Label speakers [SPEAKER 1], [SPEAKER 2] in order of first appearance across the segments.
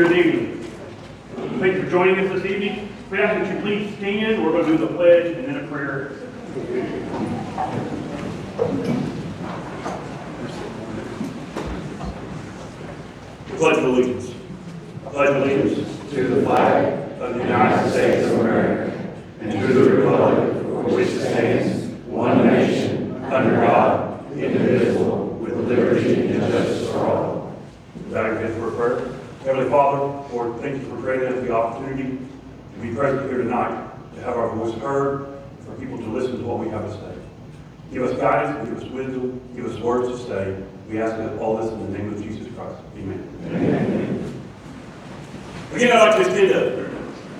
[SPEAKER 1] Good evening. Thank you for joining us this evening. We ask that you please stand. We're going to do the pledge and then a prayer. Pledge of allegiance. I pledge allegiance
[SPEAKER 2] to the flag of the United States of America and to the republic for which it stands, one nation, under God, indivisible, with liberty and justice for all.
[SPEAKER 1] Without your hands for a prayer. Heavenly Father, Lord, thank you for granting us the opportunity to be present here tonight, to have our voice heard, for people to listen to what we have to say. Give us guidance, give us wisdom, give us words to say. We ask that all this in the name of Jesus Christ. Amen.
[SPEAKER 2] Amen.
[SPEAKER 1] Again, I'd like to extend a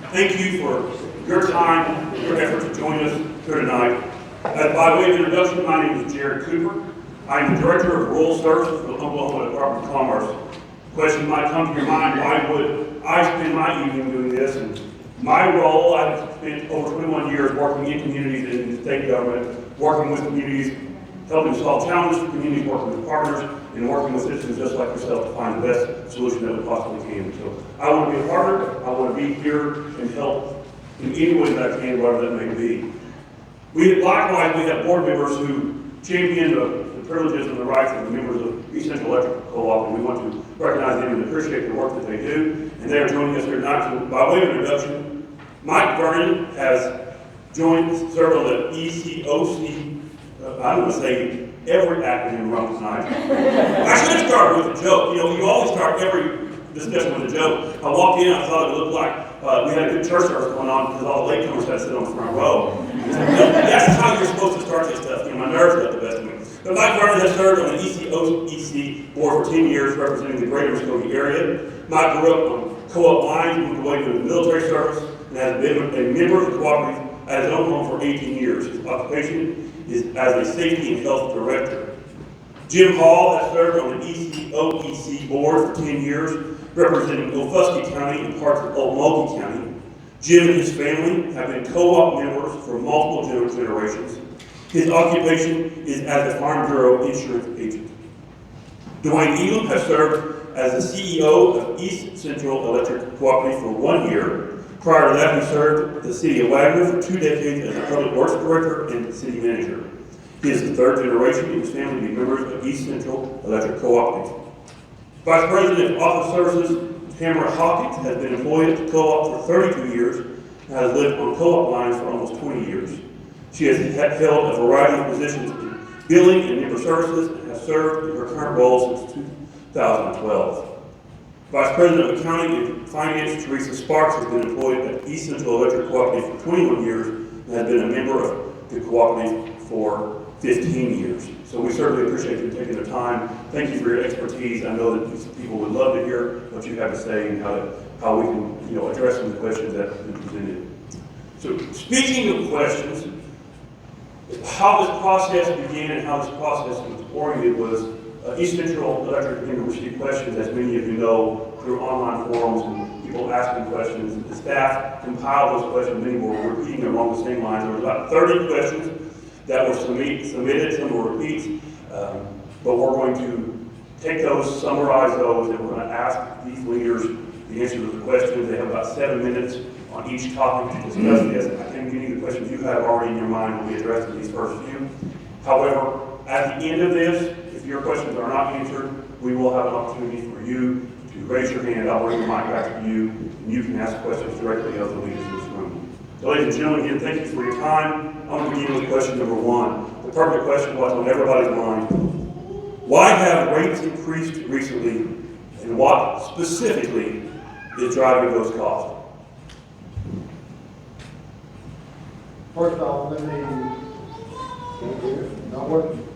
[SPEAKER 1] thank you for your time, your effort to join us here tonight. By way of introduction, my name is Jared Cooper. I am the Director of Rural Services for the Oklahoma Department of Commerce. The question might come to your mind, why would I spend my evening doing this? And my role, I've spent over 21 years working in communities and in the state government, working with communities, helping solve challenges for communities, working with partners, and working with citizens just like yourself to find the best solution that we possibly can. So I want to be a partner. I want to be here and help in any way that I can, whatever that may be. Likewise, we have board members who champion the privileges and the rights of the members of East Central Electric Co-op, and we want to recognize them and appreciate the work that they do. And they are joining us here tonight. So by way of introduction, Mike Vernon has served on the ECOC. I'm going to say every acronym wrong tonight. I should have started with a joke. You know, you always start every discussion with a joke. I walked in, I thought it looked like we had a good church service going on because all the latecomers had to sit on the front row. That's how you're supposed to start this stuff. You know, my nerves got the best of me. But Mike Vernon has served on the ECOC board for 10 years, representing the greater Muskogee area. Mike grew up on co-op lines, moved away to the military service, and has been a member of the cooperative at his own home for 18 years. His occupation is as a safety and health director. Jim Hall has served on the ECOEC board for 10 years, representing Muskogee County and parts of Muskogee County. Jim and his family have been co-op members for multiple generations. His occupation is as a Farm Bureau insurance agent. Dwayne Elam has served as the CEO of East Central Electric Cooperative for 1 year. Prior to that, he served the city of Wagner for 2 decades as a public works director and city manager. He is the third generation in his family to be members of East Central Electric Cooperative. Vice President of Office Services, Tamara Hawkins, has been employed at the co-op for 32 years and has lived on co-op lines for almost 20 years. She has held a variety of positions in billing and member services and has served in her current role since 2012. Vice President of Accounting and Finance, Teresa Sparks, has been employed at East Central Electric Cooperative for 21 years and has been a member of the cooperative for 15 years. So we certainly appreciate you taking the time. Thank you for your expertise. I know that these people would love to hear what you have to say and how we can address some of the questions that have been presented. So speaking of questions, how this process began and how this process was oriented was East Central Electric began to receive questions, as many of you know, through online forums and people asking questions. The staff compiled those questions. Many were repeating along the same lines. There was about 30 questions that were submitted, some were repeats, but we're going to take those, summarize those, and we're going to ask these leaders the answer to the questions. They have about 7 minutes on each topic to discuss this. I think many of the questions you have already in your mind will be addressed in these first few. However, at the end of this, if your questions are not answered, we will have an opportunity for you to raise your hand. I'll bring the mic back to you, and you can ask questions directly of the leaders in this room. So, ladies and gentlemen, again, thank you for your time. I'm going to begin with question number 1. The pertinent question was on everybody's mind. Why have rates increased recently, and what specifically is driving those costs?
[SPEAKER 3] First off, let me, not working.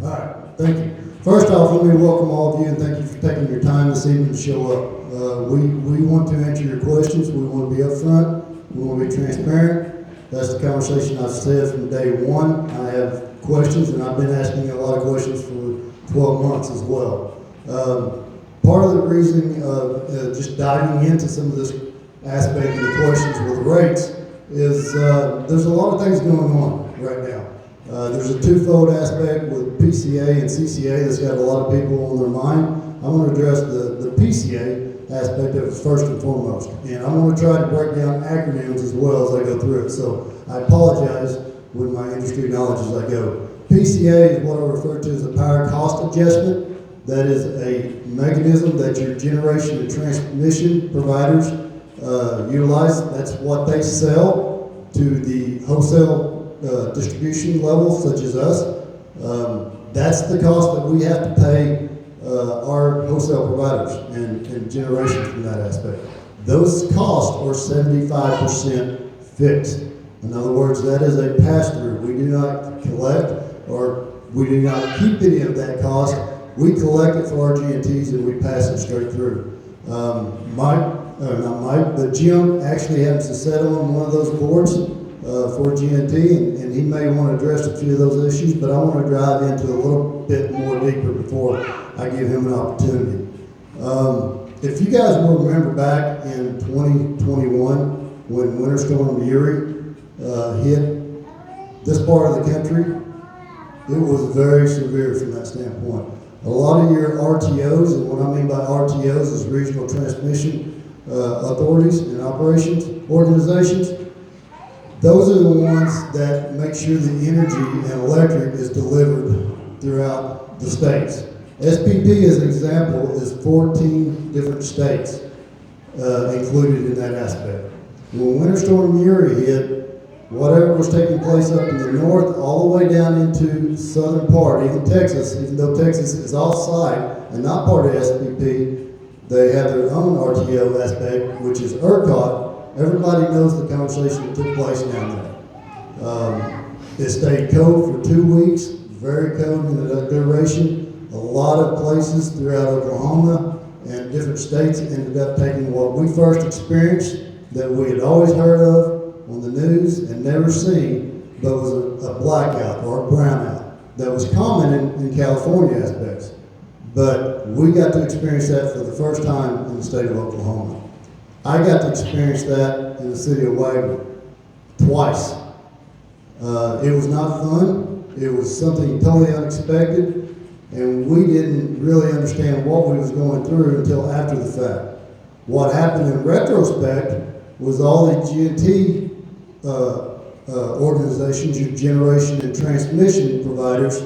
[SPEAKER 3] All right, thank you. First off, let me welcome all of you and thank you for taking your time this evening to show up. We want to answer your questions. We want to be upfront. We want to be transparent. That's the conversation I've said from day one. I have questions, and I've been asking a lot of questions for 12 months as well. Part of the reason just diving into some of this aspect of the questions with rates is there's a lot of things going on right now. There's a twofold aspect with PCA and CCA that's got a lot of people on their mind. I want to address the PCA aspect of it first and foremost. And I'm going to try to break down acronyms as well as I go through it. So I apologize with my industry knowledge as I go. PCA is what I refer to as a power cost adjustment. That is a mechanism that your generation and transmission providers utilize. That's what they sell to the wholesale distribution levels, such as us. That's the cost that we have to pay our wholesale providers and generation from that aspect. Those costs are 75% fixed. In other words, that is a pass-through. We do not collect or we do not keep any of that cost. We collect it for our GNTs and we pass it straight through. Not Mike, but Jim actually happens to sit on one of those boards for GNT, and he may want to address a few of those issues, but I want to dive into a little bit more deeper before I give him an opportunity. If you guys will remember back in 2021 when Winter Storm Uri hit this part of the country, it was very severe from that standpoint. A lot of your RTOs, and what I mean by RTOs is regional transmission authorities and operations organizations, those are the ones that make sure the energy and electric is delivered throughout the states. SPP, as an example, is 14 different states included in that aspect. When Winter Storm Uri hit, whatever was taking place up in the north, all the way down into southern part, even Texas, even though Texas is off-site and not part of SPP, they have their own RTO aspect, which is ERCOT. Everybody knows the conversation that took place down there. It stayed cold for 2 weeks, very cold in the duration. A lot of places throughout Oklahoma and different states ended up taking what we first experienced that we had always heard of on the news and never seen, but was a blackout or a brownout that was common in California aspects. But we got to experience that for the first time in the state of Oklahoma. I got to experience that in the city of Wagner twice. It was not fun. It was something totally unexpected, and we didn't really understand what we was going through until after the fact. What happened in retrospect was all the GNT organizations, your generation and transmission providers,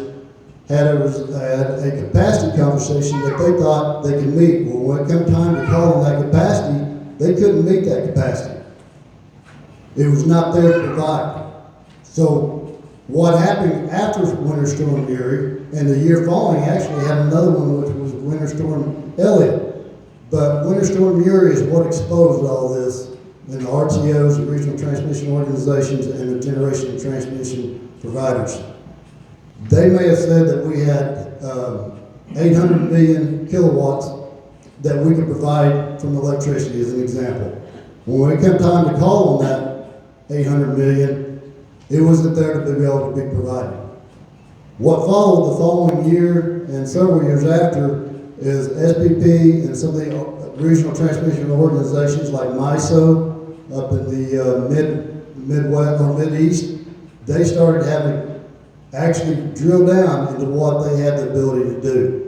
[SPEAKER 3] had a capacity conversation that they thought they could meet. Well, when it came time to call on that capacity, they couldn't meet that capacity. It was not there to provide. So what happened after Winter Storm Uri, and the year following actually had another one, which was Winter Storm Elliott. But Winter Storm Uri is what exposed all this, and the RTOs, the regional transmission organizations, and the generation and transmission providers. They may have said that we had 800 million kilowatts that we could provide from electricity, as an example. When it came time to call on that 800 million, it wasn't there to be able to be provided. What followed the following year and several years after is SPP and some of the regional transmission organizations like MISO up in the Midwest or Mideast, they started having actually drill down into what they had the ability to do.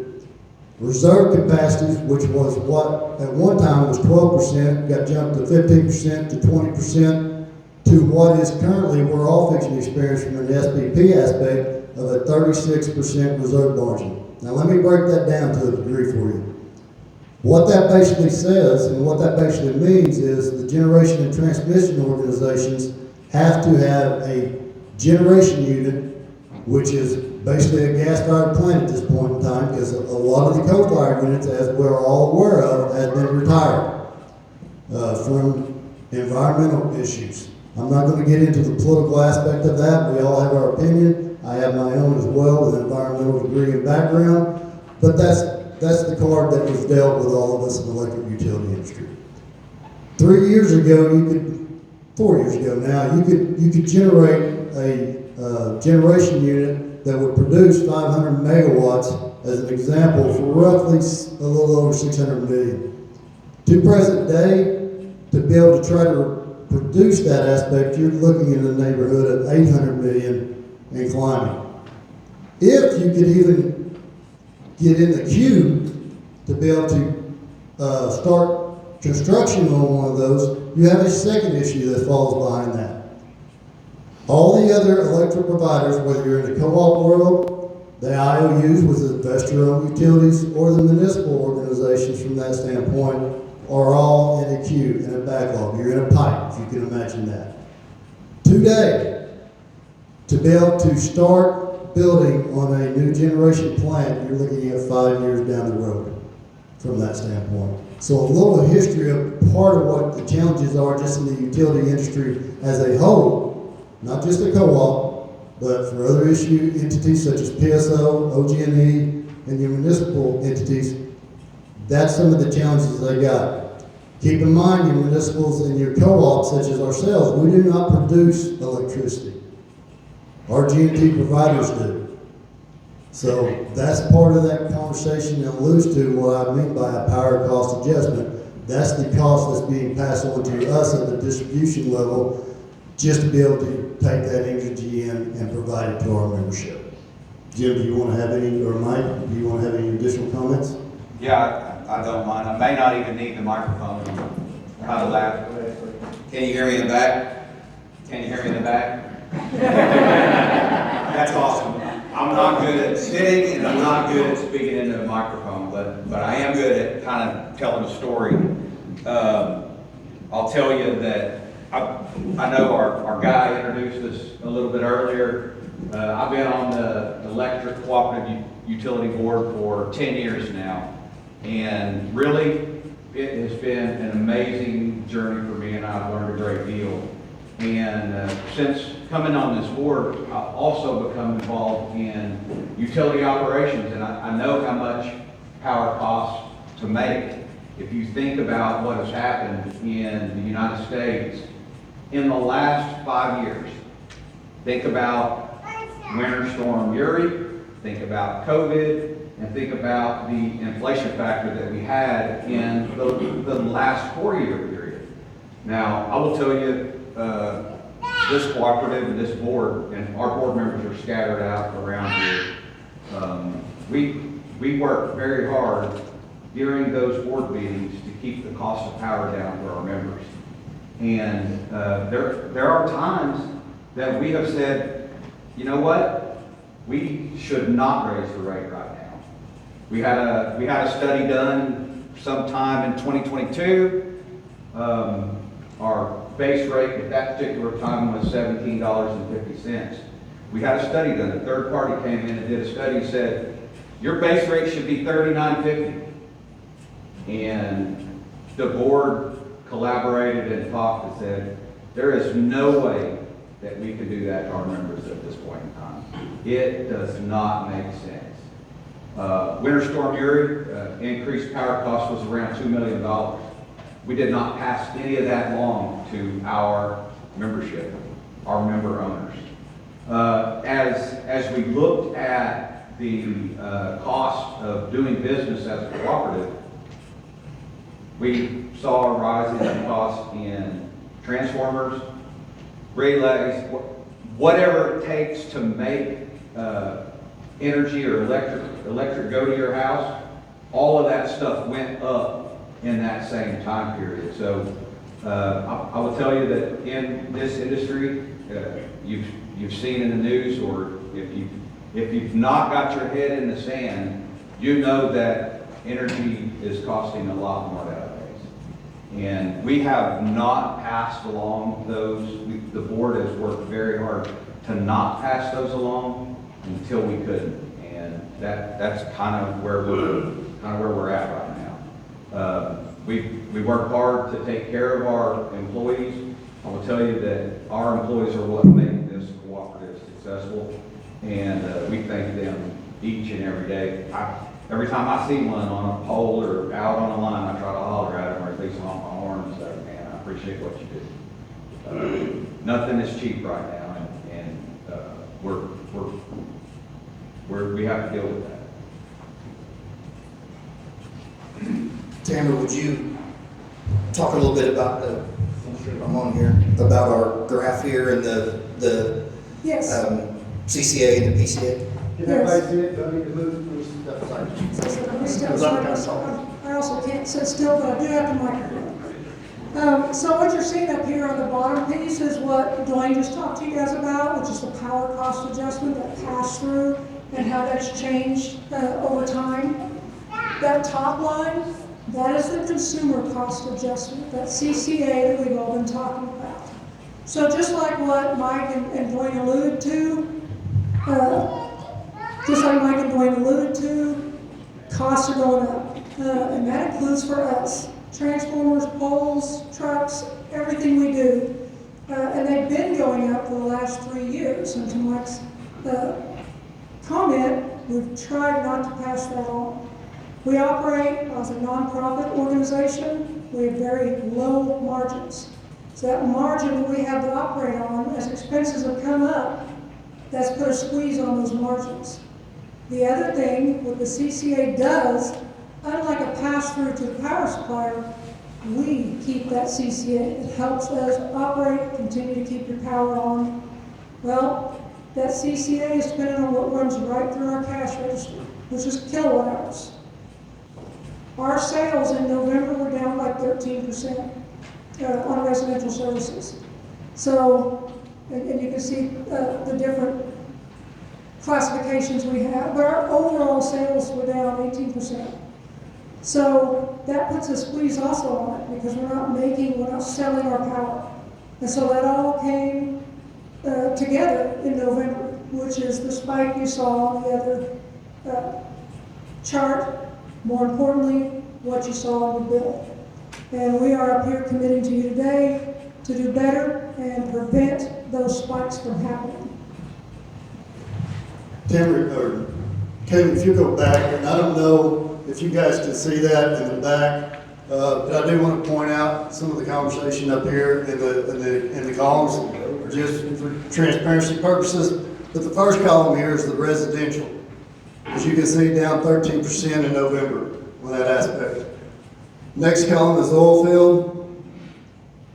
[SPEAKER 3] Reserve capacities, which was what at one time was 12%, got jumped to 15% to 20% to what is currently we're all fixing to experience from an SPP aspect of a 36% reserve margin. Now let me break that down to a degree for you. What that basically says and what that basically means is the generation and transmission organizations have to have a generation unit, which is basically a gas-fired plant at this point in time, because a lot of the coal-fired units, as we're all aware of, have been retired from environmental issues. I'm not going to get into the political aspect of that. We all have our opinion. I have my own as well with an environmental degree and background, but that's the card that was dealt with all of us in the electric utility industry. 4 years ago now, you could generate a generation unit that would produce 500 megawatts, as an example, for roughly a little over 600 million. To present day, to be able to try to produce that aspect, you're looking in the neighborhood of 800 million and climbing. If you could even get in the queue to be able to start construction on one of those, you have a second issue that falls behind that. All the other electric providers, whether you're in the co-op world, the IOUs with the investor-owned utilities, or the municipal organizations from that standpoint, are all in a queue, in a backlog. You're in a pipe, if you can imagine that. Today, to be able to start building on a new generation plant, you're looking at 5 years down the road from that standpoint. So a little history of part of what the challenges are just in the utility industry as a whole, not just a co-op, but for other issue entities such as PSO, OG&E, and your municipal entities, that's some of the challenges they got. Keep in mind your municipals and your co-ops such as ourselves, we do not produce electricity. Our G&T providers do. So that's part of that conversation that alludes to what I mean by a power cost adjustment. That's the cost that's being passed on to us at the distribution level just to be able to take that energy in and provide it to our membership. Jim, do you want to have any, or Mike, do you want to have any additional comments?
[SPEAKER 4] Yeah, I don't mind. I may not even need the microphone. I'm kind of loud. Can you hear me in the back? Can you hear me in the back? That's awesome. I'm not good at sitting and I'm not good at speaking into a microphone, but I am good at kind of telling a story. I'll tell you that I know our guy introduced us a little bit earlier. I've been on the electric cooperative utility board for 10 years now, and really it has been an amazing journey for me, and I've learned a great deal. And since coming on this board, I've also become involved in utility operations, and I know how much power costs to make. If you think about what has happened in the United States in the last 5 years, think about Winter Storm Uri, think about COVID, and think about the inflation factor that we had in the last 4-year period. Now, I will tell you, this cooperative and this board, and our board members are scattered out around here. We work very hard during those board meetings to keep the cost of power down for our members. And there are times that we have said, you know what, we should not raise the rate right now. We had a study done sometime in 2022. Our base rate at that particular time was $17.50. We had a study done. A third party came in and did a study and said, your base rate should be $39.50. And the board collaborated and talked and said, there is no way that we can do that to our members at this point in time. It does not make sense. Winter Storm Uri, increased power cost was around $2 million. We did not pass any of that along to our membership, our member owners. As we looked at the cost of doing business as a cooperative, we saw a rise in cost in transformers, relays, whatever it takes to make energy or electric go to your house. All of that stuff went up in that same time period. So I will tell you that in this industry, you've seen in the news, or if you've not got your head in the sand, you know that energy is costing a lot more nowadays. And we have not passed along those. The board has worked very hard to not pass those along until we couldn't. And that's kind of where we're at right now. We work hard to take care of our employees. I will tell you that our employees are what make this cooperative successful, and we thank them each and every day. Every time I see one on a pole or out on a line, I try to holler at them or at least honk my horn and say, man, I appreciate what you do. Nothing is cheap right now, and we have to deal with that.
[SPEAKER 5] Tamara, would you talk a little bit about about our graph here and the
[SPEAKER 6] Yes.
[SPEAKER 5] CCA and the PCA?
[SPEAKER 3] Can everybody see it? Do I need to move? Step aside.
[SPEAKER 6] I also can't sit still, but I do have the microphone. So what you're seeing up here on the bottom piece is what Dwayne just talked to you guys about, which is the power cost adjustment that passed through and how that's changed over time. That top line, that is the consumer cost adjustment, that CCA that we've all been talking about. So just like what Mike and Dwayne alluded to, costs are going up, and that includes for us. Transformers, poles, trucks, everything we do. And they've been going up for the last 3 years. And to Mike's comment, we've tried not to pass that on. We operate as a nonprofit organization. We have very low margins. So that margin that we have to operate on, as expenses have come up, that's put a squeeze on those margins. The other thing, what the CCA does, unlike a pass-through to the power supplier, we keep that CCA. It helps us operate, continue to keep your power on. Well, that CCA is dependent on what runs right through our cash register, which is kilowatt hours. Our sales in November were down by 13% on residential services. So, and you can see the different classifications we have, but our overall sales were down 18%. So that puts a squeeze also on it because we're not selling our power. And so that all came together in November, which is the spike you saw on the other chart. More importantly, what you saw on the bill. And we are up here committing to you today to do better and prevent those spikes from happening.
[SPEAKER 3] Tamara, or Kevin, if you go back, and I don't know if you guys can see that in the back, but I do want to point out some of the conversation up here in the columns, just for transparency purposes. But the first column here is the residential. As you can see, down 13% in November on that aspect. Next column is oil field,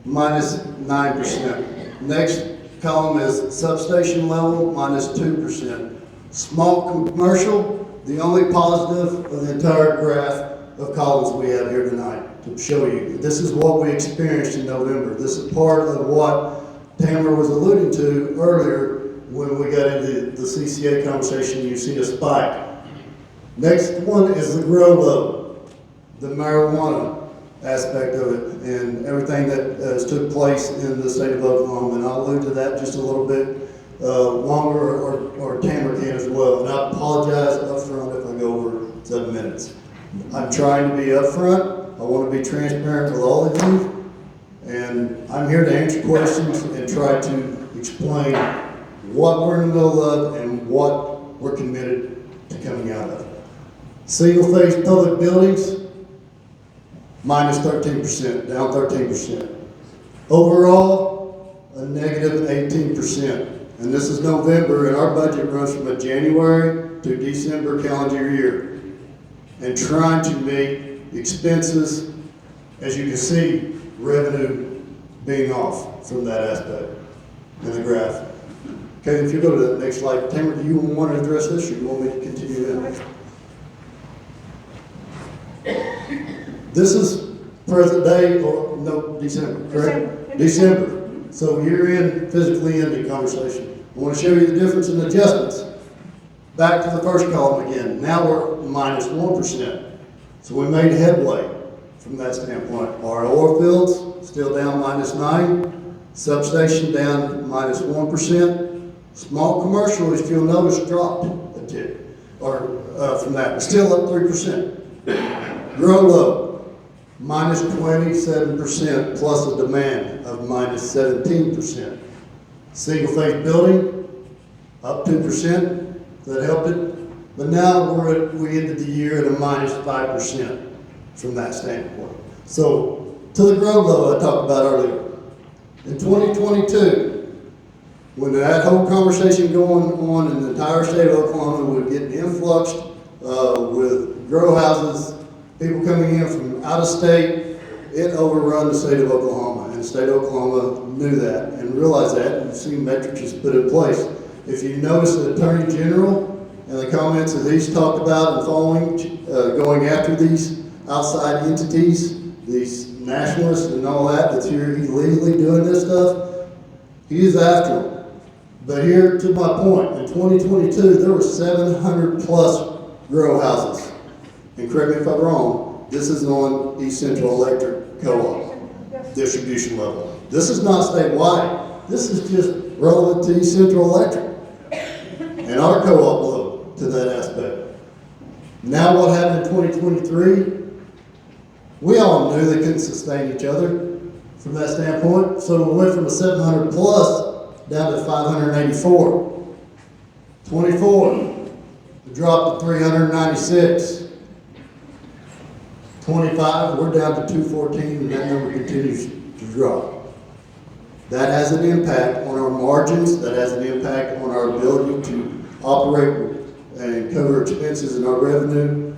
[SPEAKER 3] minus 9%. Next column is substation level, minus 2%. Small commercial, the only positive of the entire graph of columns we have here tonight to show you. This is what we experienced in November. This is part of what Tamara was alluding to earlier when we got into the CCA conversation. You see a spike. Next one is the grow low, the marijuana aspect of it, and everything that has took place in the state of Oklahoma. And I'll allude to that just a little bit longer, or Tamara can as well. And I apologize up front if I go over 7 minutes. I'm trying to be upfront. I want to be transparent with all of you. And I'm here to answer questions and try to explain what we're in the middle of and what we're committed to coming out of. Single-phase public buildings, minus 13%, down 13%. Overall, a negative 18%. And this is November, and our budget runs from a January to December calendar year. And trying to meet expenses, as you can see, revenue being off from that aspect in the graph. Okay, if you go to the next slide. Tamara, do you want to address this, or do you want me to continue that? This is present day, or no, December, correct? December. So you're in physically ending conversation. I want to show you the difference in adjustments. Back to the first column again. Now we're minus 1%. So we made headway from that standpoint. Our oil fields still down minus 9. Substation down minus 1%. Small commercial, as you'll notice, dropped a tick, or from that, but still up 3%. Grow low, minus 27%, plus a demand of minus 17%. Single phase building, up 2%, that helped it. But now we ended the year at a minus 5% from that standpoint. So, to the grow low I talked about earlier. In 2022, when that whole conversation going on in the entire state of Oklahoma, we're getting influxed with grow houses, people coming in from out of state, it overrun the state of Oklahoma. And the state of Oklahoma knew that and realized that, and you've seen metrics put in place. If you notice the Attorney General and the comments that he's talked about and following, going after these outside entities, these nationalists and all that, that's here illegally doing this stuff, he is after them. But here to my point, in 2022, there were 700 plus grow houses. And correct me if I'm wrong, this is on East Central Electric Co-op distribution level. This is not statewide. This is just relevant to East Central Electric and our co-op load to that aspect. Now what happened in 2023? We all knew they couldn't sustain each other from that standpoint. So we went from a 700 plus down to 584. 24, we dropped to 396. 25, we're down to 214, and that number continues to drop. That has an impact on our margins, that has an impact on our ability to operate and cover expenses and our revenue.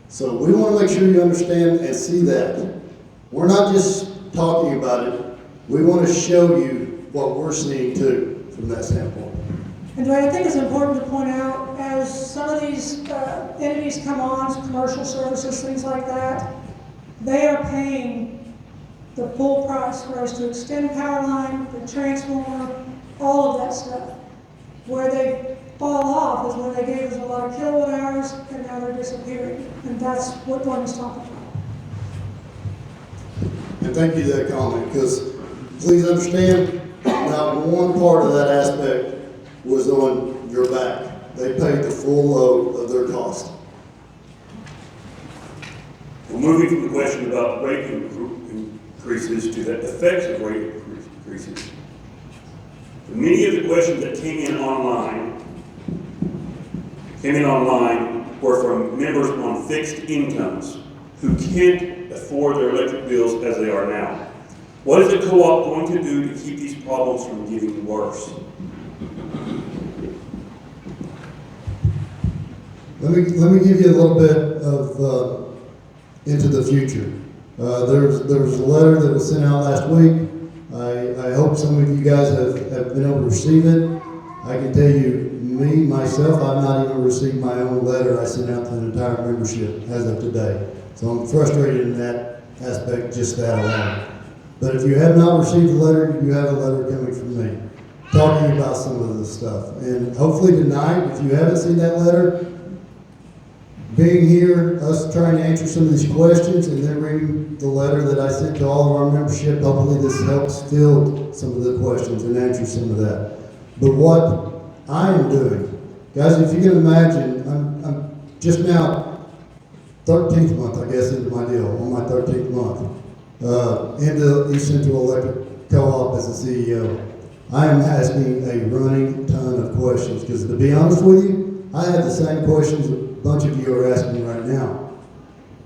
[SPEAKER 3] So we want to make sure you understand and see that. We're not just talking about it, we want to show you what we're seeing too, from that standpoint.
[SPEAKER 6] And Dwayne, I think it's important to point out, as some of these entities come on, commercial services, things like that, they are paying the full price for us to extend power line, the transformer, all of that stuff. Where they fall off is when they gave us a lot of kilowatt hours and now they're disappearing. And that's what Dwayne was talking about.
[SPEAKER 3] And thank you for that comment, because please understand, not one part of that aspect was on your back. They paid the full load of their cost.
[SPEAKER 1] We're moving from the question about rate increases to the effects of rate increases. Many of the questions that came in online were from members on fixed incomes who can't afford their electric bills as they are now. What is the co-op going to do to keep these problems from getting worse?
[SPEAKER 3] Let me give you a little bit of into the future. There was a letter that was sent out last week. I hope some of you guys have been able to receive it. I can tell you, myself, I've not even received my own letter I sent out to the entire membership as of today. So I'm frustrated in that aspect, just that alone. But if you have not received a letter, you have a letter coming from me, talking about some of this stuff. And hopefully tonight, if you haven't seen that letter, being here, us trying to answer some of these questions, and then reading the letter that I sent to all of our membership, hopefully this helps fill some of the questions and answer some of that. But what I am doing, guys, if you can imagine, I'm just now 13th month, I guess, into my deal, on my 13th month, into East Central Electric Co-op as the CEO. I am asking a running ton of questions, because to be honest with you, I have the same questions a bunch of you are asking right now.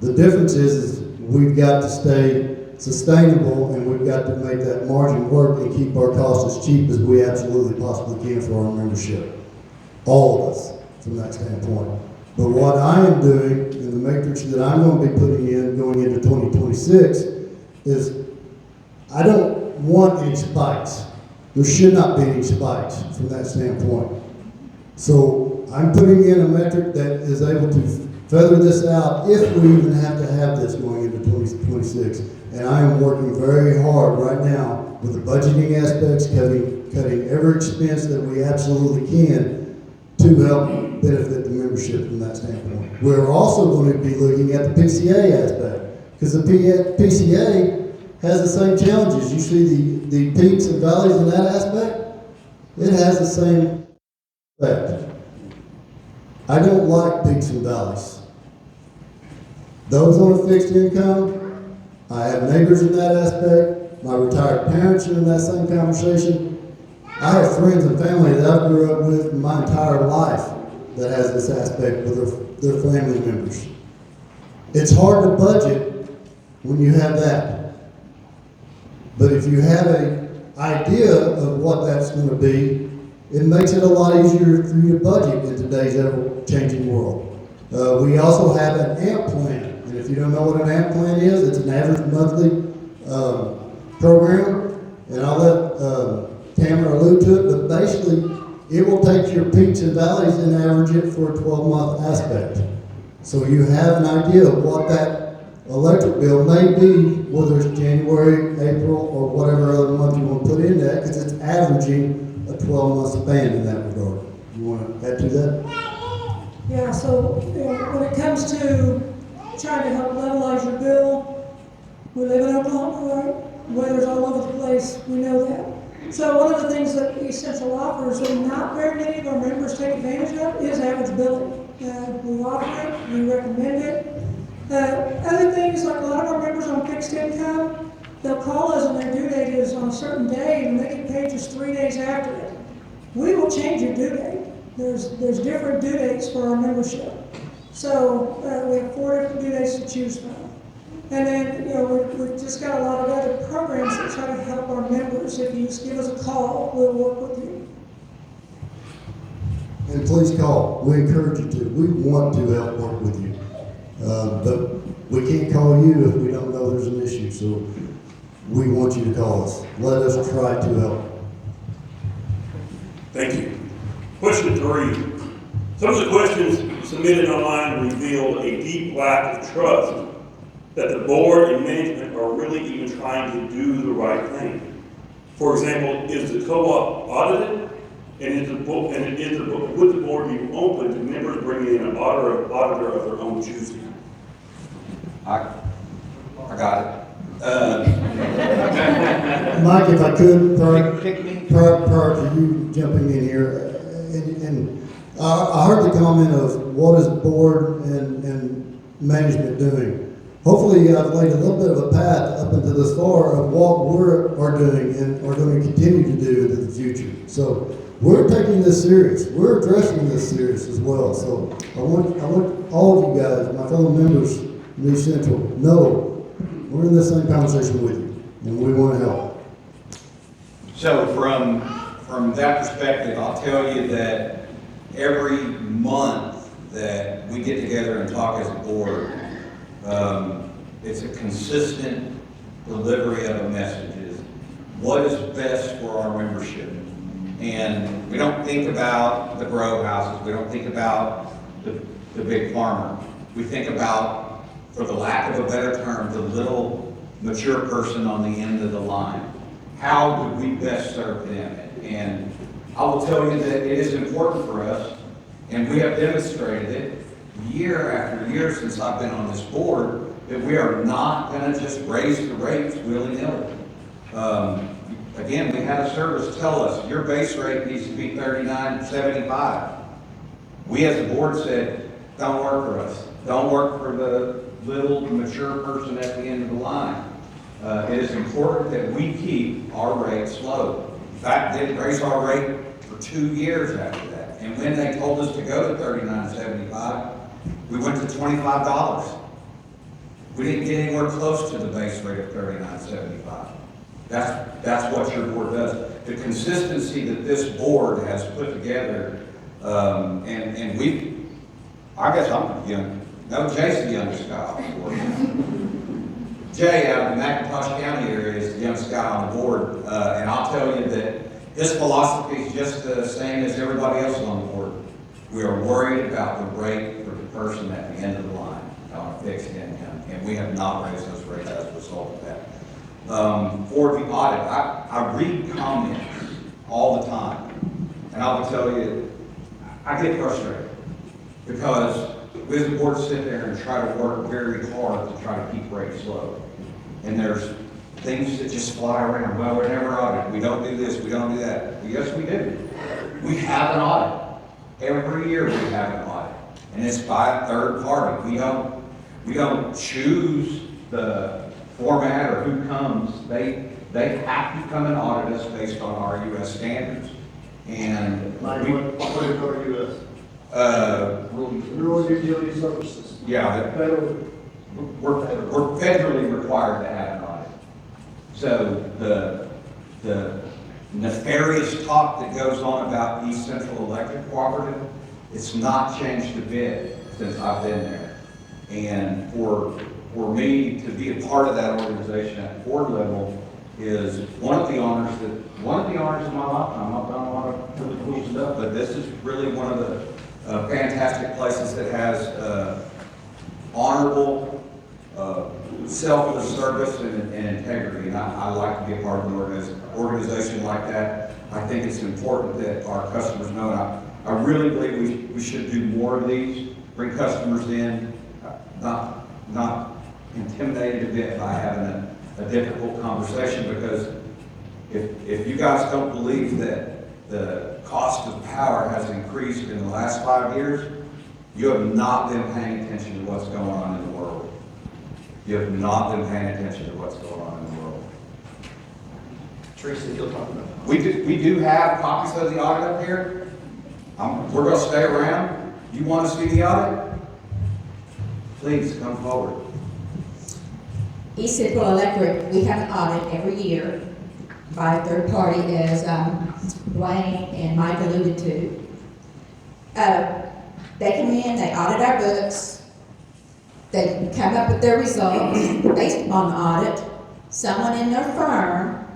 [SPEAKER 3] The difference is we've got to stay sustainable, and we've got to make that margin work and keep our costs as cheap as we absolutely possibly can for our membership. All of us, from that standpoint. But what I am doing, in the matrix that I'm going to be putting in going into 2026, is I don't want any spikes. There should not be any spikes from that standpoint. So I'm putting in a metric that is able to feather this out if we even have to have this going into 2026. And I am working very hard right now with the budgeting aspects, cutting every expense that we absolutely can to help benefit the membership from that standpoint. We're also going to be looking at the PCA aspect, because the PCA has the same challenges. You see the peaks and valleys in that aspect, it has the same effect. I don't like peaks and valleys. Those on a fixed income, I have neighbors in that aspect. My retired parents are in that same conversation. I have friends and family that I grew up with my entire life that has this aspect with their family members. It's hard to budget when you have that. But if you have an idea of what that's going to be, it makes it a lot easier for you to budget in today's ever-changing world. We also have an AMP plan. And if you don't know what an AMP plan is, it's an average monthly program. And I'll let Tamara allude to it, but basically it will take your peaks and valleys and average it for a 12-month aspect. So you have an idea of what that electric bill may be, whether it's January, April, or whatever other month you want to put in that, because it's averaging a 12-month span in that regard. You want to add to that?
[SPEAKER 6] Yeah, so when it comes to trying to help levelize your bill, we live in Oklahoma, right? Weather's all over the place, we know that. So one of the things that Essential offers and not very many of our members take advantage of is average billing. We offer it, we recommend it. Other things, like a lot of our members on fixed income, they'll call us and their due date is on a certain day and they get paid just 3 days after it. We will change your due date. There's different due dates for our membership. So we have 4 different due dates to choose from. And then, we've just got a lot of other programs that try to help our members. If you just give us a call, we'll work with you.
[SPEAKER 3] And please call. We encourage you to. We want to help work with you. But we can't call you if we don't know there's an issue. So we want you to call us. Let us try to help.
[SPEAKER 1] Thank you. Question 3. Some of the questions submitted online reveal a deep lack of trust that the board and management are really even trying to do the right thing. For example, is the co-op audited? And would the board be open to members bringing in an auditor of their own choosing?
[SPEAKER 4] I got it.
[SPEAKER 3] Mike, if I could,
[SPEAKER 4] Pick me.
[SPEAKER 3] prior to you jumping in here, I heard the comment of what is the board and management doing. Hopefully, I've laid a little bit of a path up into this far of what are doing and are going to continue to do into the future. So we're taking this serious. We're addressing this serious as well. So I want all of you guys, my fellow members in East Central, know we're in the same conversation with you, and we want to help.
[SPEAKER 4] So from that perspective, I'll tell you that every month that we get together and talk as a board, it's a consistent delivery of a message. What is best for our membership? And we don't think about the grow houses. We don't think about the big farmer. We think about, for the lack of a better term, the little mature person on the end of the line. How do we best serve them? And I will tell you that it is important for us, and we have demonstrated it year after year since I've been on this board, that we are not going to just raise the rates willy-nilly. Again, we had a service tell us your base rate needs to be $39.75. We as a board said, don't work for us. Don't work for the little mature person at the end of the line. It is important that we keep our rates low. In fact, didn't raise our rate for 2 years after that. And when they told us to go to $39.75, we went to $25. We didn't get anywhere close to the base rate of $39.75. That's what your board does. The consistency that this board has put together, and we, I guess I'm young. No, Jay's the youngest guy on the board. Jay out of the McIntosh County area is the youngest guy on the board, and I'll tell you that his philosophy is just the same as everybody else on the board. We are worried about the rate for the person at the end of the line on a fixed income, and we have not raised those rates as a result of that. For the audit, I read comments all the time, and I will tell you, I get frustrated because we as a board sit there and try to work very hard to try to keep rates low. And there's things that just fly around. Well, we're never audited. We don't do this, we don't do that. Well, yes, we do. We have an audit. Every year we have an audit. And it's by a third party. We don't choose the format or who comes. They have to come and audit us based on our U.S. standards. And
[SPEAKER 7] Like what is our U.S.? Rural Utility Services.
[SPEAKER 4] Yeah,
[SPEAKER 7] Federal.
[SPEAKER 4] we're federally required to have an audit. So the nefarious talk that goes on about East Central Electric Cooperative, it's not changed a bit since I've been there. And for me to be a part of that organization at the board level is one of the honors of my lifetime. I've done a lot of really cool stuff. up, but this is really one of the fantastic places that has honorable, selfless service and integrity. And I like to be a part of an organization like that. I think it's important that our customers know. And I really believe we should do more of these, bring customers in, not intimidated a bit by having a difficult conversation, because if you guys don't believe that the cost of power has increased in the last 5 years, you have not been paying attention to what's going on in the world. You have not been paying attention to what's going on in the world.
[SPEAKER 5] Teresa, you'll talk about.
[SPEAKER 4] We do have copies of the audit up here. We're going to stay around. You want to see the audit? Please come forward.
[SPEAKER 8] East Central Electric, we have an audit every year by a third party, as Dwayne and Mike alluded to. They come in, they audit our books, they come up with their results based on the audit. Someone in their firm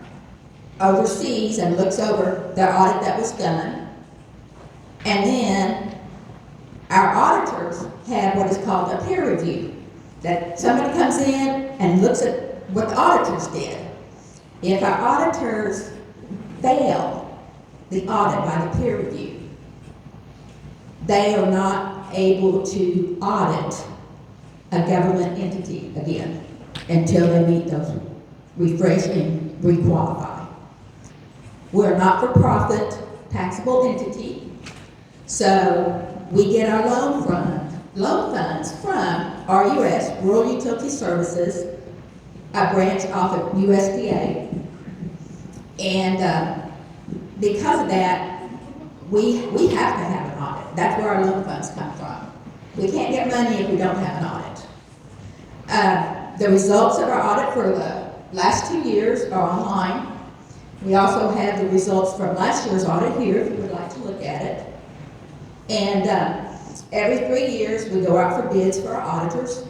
[SPEAKER 8] oversees and looks over the audit that was done. And then our auditors have what is called a peer review. That somebody comes in and looks at what the auditors did. If our auditors fail the audit by the peer review, they are not able to audit a government entity again until they meet those refresh and requalify. We're a not-for-profit taxable entity, so we get our loan funds from RUS, Rural Utility Services, a branch off of USDA. And because of that, we have to have an audit. That's where our loan funds come from. We can't get money if we don't have an audit. The results of our audit for the last 2 years are online. We also have the results from last year's audit here, if you would like to look at it. And every 3 years, we go out for bids for our auditors.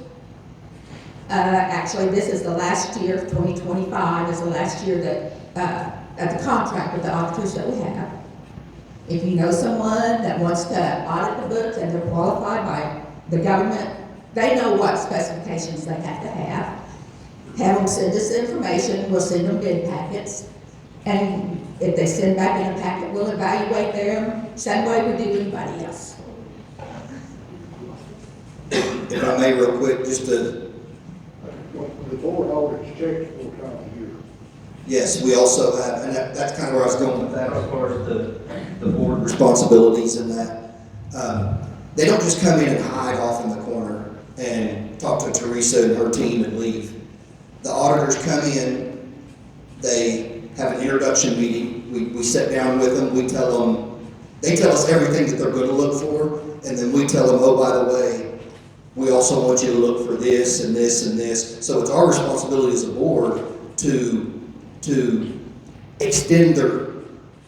[SPEAKER 8] Actually, this is the last year, 2025 is the last year that of the contract with the auditors that we have. If you know someone that wants to audit the books and they're qualified by the government, they know what specifications they have to have them send us the information, we'll send them bid packets. And if they send back in a packet, we'll evaluate them same way we do anybody else.
[SPEAKER 5] If I may, real quick, just to,
[SPEAKER 7] The board audits checks 4 times a year.
[SPEAKER 5] yes, we also have, and that's kind of where I was going with that, as far as the board responsibilities and that. They don't just come in and hide off in the corner and talk to Teresa and her team and leave. The auditors come in, they have an introduction meeting, we sit down with them, we tell them, they tell us everything that they're going to look for, and then we tell them, oh, by the way, we also want you to look for this and this and this. So it's our responsibility as a board to extend their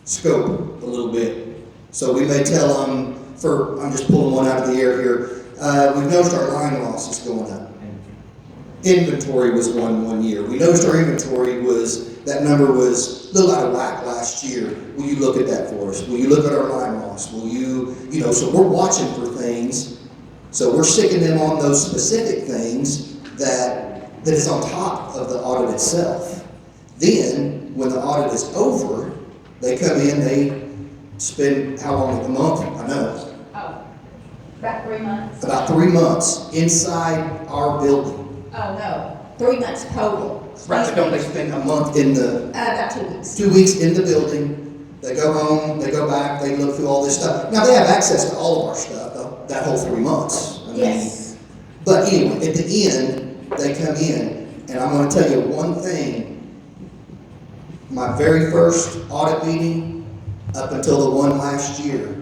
[SPEAKER 5] scope a little bit. So we may tell them, I'm just pulling one out of the air here, we've noticed our line loss is going up. Inventory was one year. We noticed our inventory that number was a little out of whack last year. Will you look at that for us? Will you look at our line loss? Will you so we're watching for things. So we're sticking them on those specific things that is on top of the audit itself. Then, when the audit is over, they come in, they spend how long? A month? I know.
[SPEAKER 8] Oh, about 3 months.
[SPEAKER 5] About 3 months inside our building.
[SPEAKER 8] Oh, no, 3 months total.
[SPEAKER 5] Right, don't they spend a month in the...
[SPEAKER 8] About 2 weeks.
[SPEAKER 5] 2 weeks in the building. They go home, they go back, they look through all this stuff. Now, they have access to all of our stuff, though, that whole 3 months.
[SPEAKER 8] Yes.
[SPEAKER 5] But anyway, at the end, they come in, and I'm going to tell you one thing. My very first audit meeting, up until the one last year,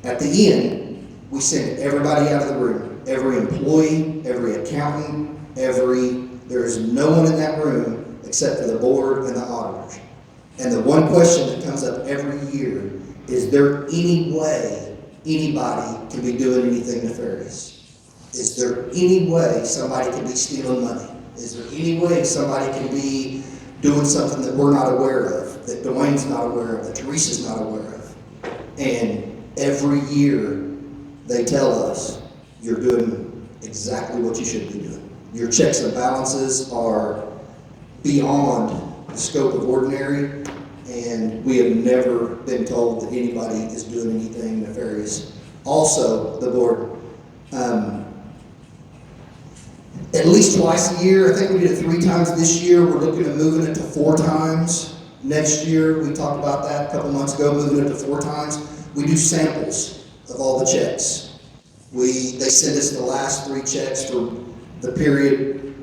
[SPEAKER 5] at the end, we send everybody out of the room. Every employee, every accountant, there is no one in that room except for the board and the auditors. And the one question that comes up every year, is there any way anybody can be doing anything nefarious? Is there any way somebody can be stealing money? Is there any way somebody can be doing something that we're not aware of, that Dwayne's not aware of, that Teresa's not aware of? And every year, they tell us, you're doing exactly what you should be doing. Your checks and balances are beyond the scope of ordinary, and we have never been told that anybody is doing anything nefarious. Also, the board, at least twice a year, I think we did it 3 times this year, we're looking at moving it to 4 times. Next year, we talked about that a couple months ago, moving it to 4 times. We do samples of all the checks. They send us the last 3 checks for the period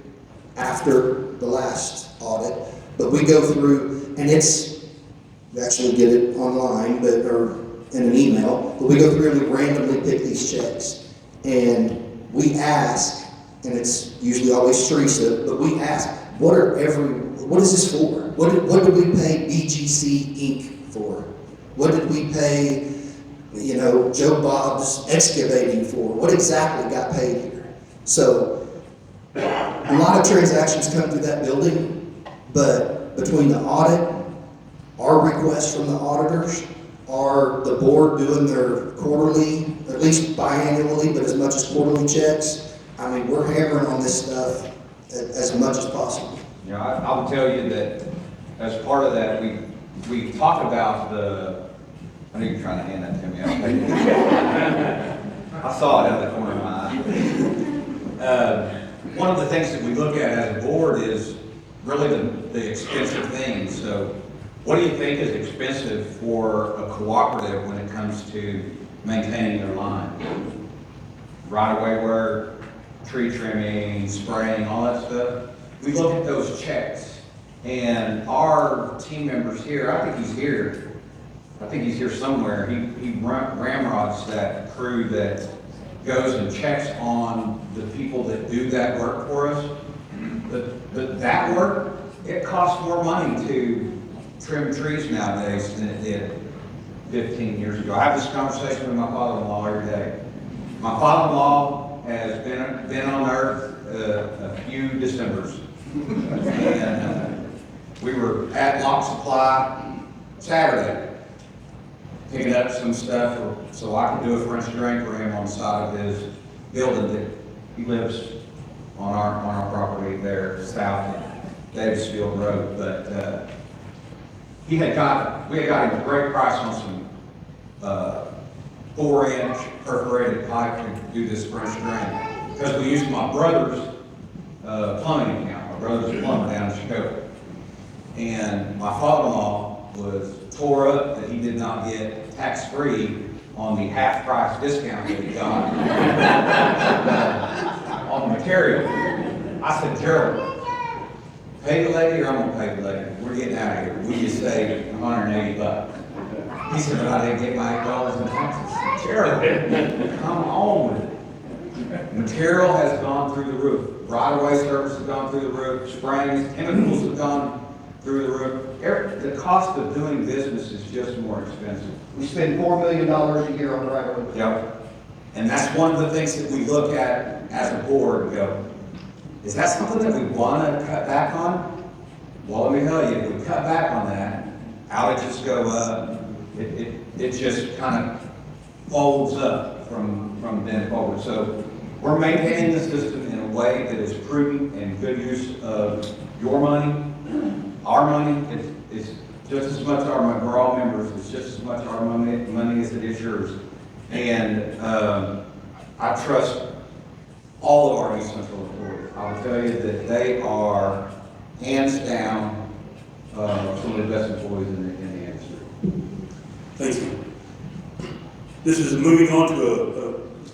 [SPEAKER 5] after the last audit, but we go through, and we actually get it online, or in an email, but we go through and we randomly pick these checks. And we ask, and it's usually always Teresa, but we ask, what is this for? What did we pay BGC Inc. for? What did we pay, Joe Bob's Excavating for? What exactly got paid here? So, a lot of transactions come through that building, but between the audit, our requests from the auditors, the board doing their quarterly, at least biannually, but as much as quarterly checks, I mean, we're hammering on this stuff as much as possible.
[SPEAKER 4] I will tell you that as part of that, we talked about I know you're trying to hand that to me. I'll take it. I saw it out of the corner of my eye. One of the things that we look at as a board is really the expensive things. So what do you think is expensive for a cooperative when it comes to maintaining their line? Right-of-way work, tree trimming, spraying, all that stuff. We look at those checks, and our team members here, I think he's here somewhere, he ramrods that crew that goes and checks on the people that do that work for us. But that work, it costs more money to trim trees nowadays than it did 15 years ago. I have this conversation with my father-in-law every day. My father-in-law has been on earth a few Decembers. And we were at Lock Supply Saturday, picking up some stuff so I could do a French drain for him on the side of his building that he lives on our property there south of Davisfield Road. But we had got him a great price on some 4-inch perforated pipe to do this French drain, because we used my brother's plumbing account. My brother's a plumber down in Chicago. And my father-in-law was tore up that he did not get tax-free on the half-price discount that he got on the material. I said, Gerald, pay the lady or I'm gonna pay the lady. We're getting out of here. We just saved $180. He said, but I didn't get my $8 in taxes. Gerald, come on with it. Material has gone through the roof. Right-of-way service has gone through the roof. Spraying, chemicals have gone through the roof. The cost of doing business is just more expensive.
[SPEAKER 7] We spend $4 million a year on the right of way.
[SPEAKER 4] Yep. And that's one of the things that we look at as a board and go, is that something that we want to cut back on? Well, let me tell you, if we cut back on that, outages go up. It just kind of folds up from then forward. So we're maintaining the system in a way that is prudent and good use of your money. Our money is just as much our money. We're all members. It's just as much our money as it is yours. And I trust all of our East Central employees. I will tell you that they are hands down some of the best employees in the industry.
[SPEAKER 1] Thank you. This is moving on to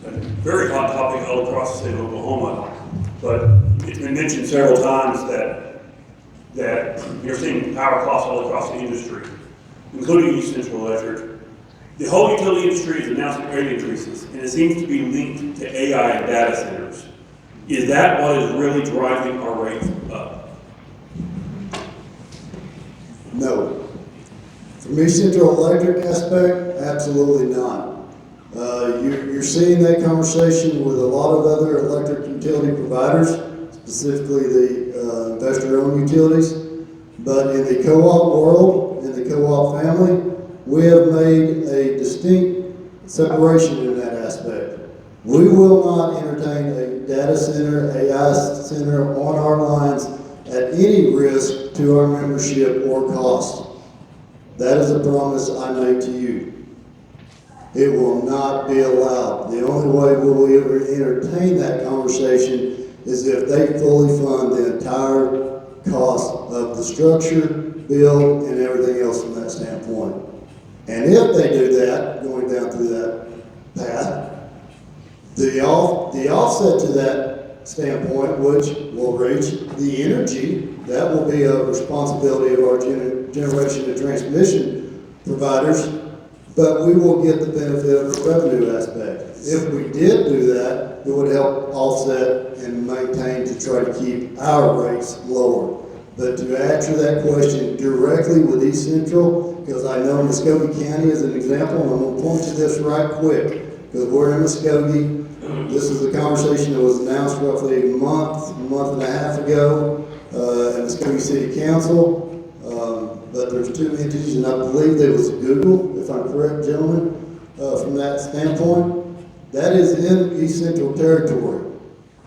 [SPEAKER 1] a very hot topic all across the state of Oklahoma, but it's been mentioned several times that you're seeing power costs all across the industry, including East Central Electric. The whole utility industry is announcing rate increases, and it seems to be linked to AI and data centers. Is that what is really driving our rates up?
[SPEAKER 3] No. From East Central Electric aspect, absolutely not. You're seeing that conversation with a lot of other electric utility providers, specifically the investor-owned utilities. But in the co-op world, in the co-op family, we have made a distinct separation in that aspect. We will not entertain a data center, AI center on our lines at any risk to our membership or cost. That is a promise I make to you. It will not be allowed. The only way we will ever entertain that conversation is if they fully fund the entire cost of the structure, build, and everything else from that standpoint. And if they do that, going down through that path, the offset to that standpoint, which will reach the energy, that will be a responsibility of our generation and transmission providers, but we will get the benefit of the revenue aspect. If we did do that, it would help offset and maintain to try to keep our rates lower. But to answer that question directly with East Central, because I know Muskogee County is an example, and I'm going to point to this right quick, because we're in Muskogee. This is a conversation that was announced roughly a month and a half ago at Muskogee City Council. But there's two entities, and I believe there was Google, if I'm correct, gentlemen, from that standpoint. That is in East Central territory,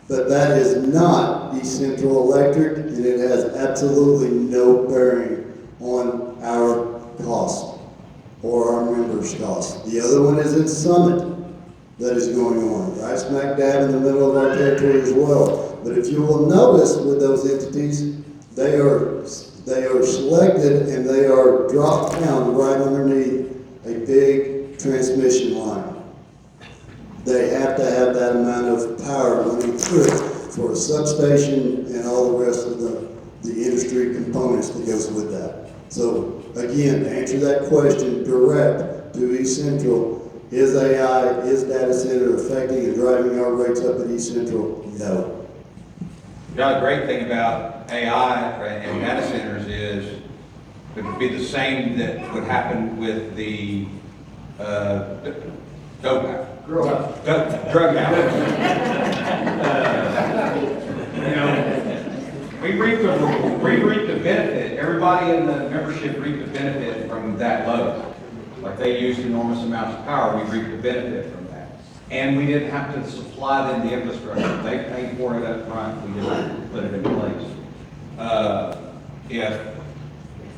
[SPEAKER 3] but that is not East Central Electric, and it has absolutely no bearing on our cost or our members' cost. The other one is in Summit that is going on, right smack dab in the middle of our territory as well. But if you will notice with those entities, they are selected and they are dropped down right underneath a big transmission line. They have to have that amount of power running through it for a substation and all the rest of the industry components that goes with that. So again, to answer that question direct to East Central, is AI, is data center affecting and driving our rates up at East Central? No.
[SPEAKER 4] The great thing about AI and data centers is it would be the same that would happen with the dope house. Drug house. We reap the benefit. Everybody in the membership reap the benefit from that load. Like they used enormous amounts of power, we reap the benefit from that. And we didn't have to supply them the infrastructure. They paid for it up front, we just put it in place. If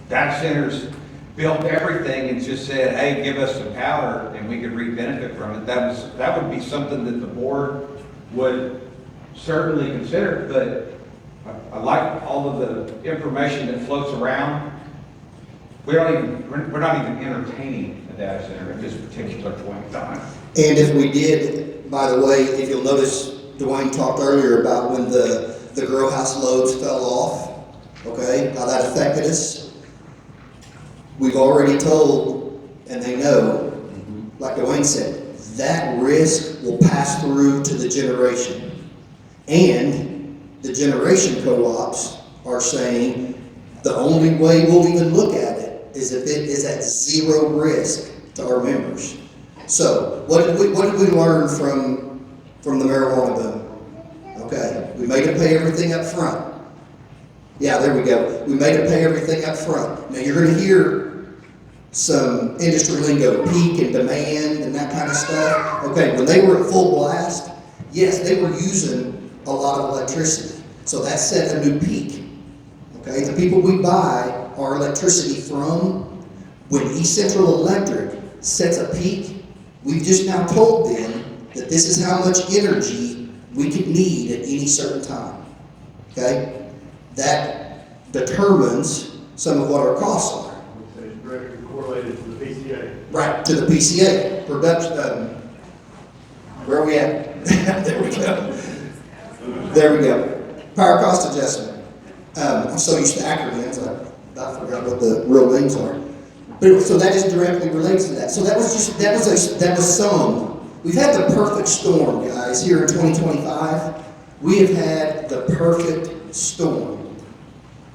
[SPEAKER 4] data centers built everything and just said, hey, give us some power and we could reap benefit from it, that would be something that the board would certainly consider, but I like all of the information that floats around. We're not even entertaining a data center at this particular point in time.
[SPEAKER 5] And if we did, by the way, if you'll notice, Dwayne talked earlier about when the grow house loads fell off, okay, how that affected us. We've already told, and they know, like Dwayne said, that risk will pass through to the generation. And the generation co-ops are saying the only way we'll even look at it is if it is at zero risk to our members. So what did we learn from the marijuana boom? Okay, we made it pay everything up front. Yeah, there we go. We made it pay everything up front. Now you're going to hear some industry lingo, peak and demand and that kind of stuff. Okay, when they were at full blast, yes, they were using a lot of electricity. So that set a new peak. Okay, the people we buy our electricity from, when East Central Electric sets a peak, we've just now told them that this is how much energy we could need at any certain time. Okay? That determines some of what our costs are.
[SPEAKER 7] It's directly correlated to the PCA.
[SPEAKER 5] Right, to the PCA. Production, where are we at? There we go. There we go. Power cost adjustment. I'm so used to acronyms, I forgot what the real names are. But so that is directly related to that. So that was some. We've had the perfect storm, guys, here in 2025. We have had the perfect storm.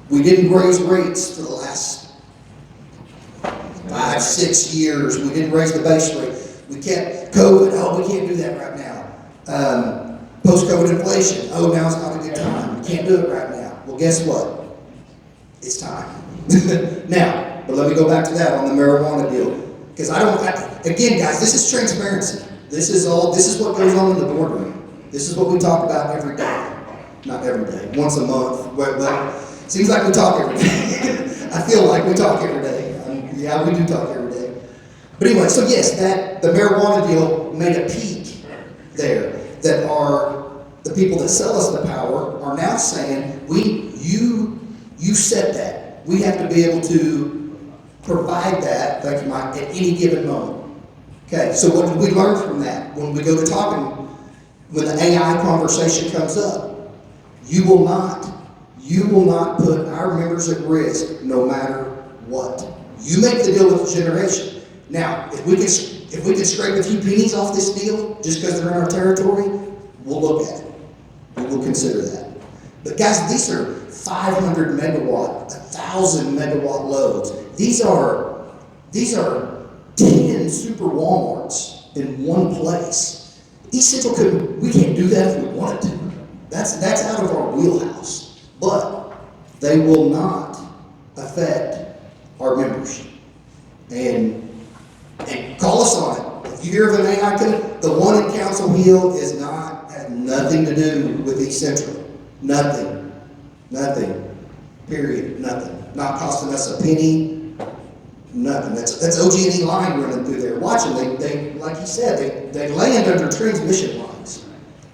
[SPEAKER 5] We didn't raise rates for the last 5-6 years. We didn't raise the base rate. We kept COVID. Oh, we can't do that right now. Post-COVID inflation. Oh, now's not a good time. We can't do it right now. Well, guess what? It's time. Now, but let me go back to that on the marijuana deal. Because I don't, again, guys, this is transparency. This is what goes on in the boardroom. This is what we talk about every day. Not every day, once a month, but it seems like we talk every day. I feel like we talk every day. Yeah, we do talk every day. But anyway, so yes, the marijuana deal made a peak there that the people that sell us the power are now saying, you set that. We have to be able to provide that, thank you, Mike, at any given moment. Okay, so what did we learn from that? When we go to talking, when the AI conversation comes up, you will not put our members at risk no matter what. You make the deal with the generation. Now, if we can scrape a few pennies off this deal just because they're in our territory, we'll look at it. We will consider that. But guys, these are 500 megawatt, 1,000 megawatt loads. These are 10 super Walmarts in one place. East Central we can't do that if we wanted to. That's out of our wheelhouse. But they will not affect our members. And call us on it. If you hear of an AI the one in Council Hill has nothing to do with East Central. Nothing. Period. Nothing. Not costing us a penny. Nothing. That's OG&E line running through there. Watch them. They like you said, they land under transmission lines.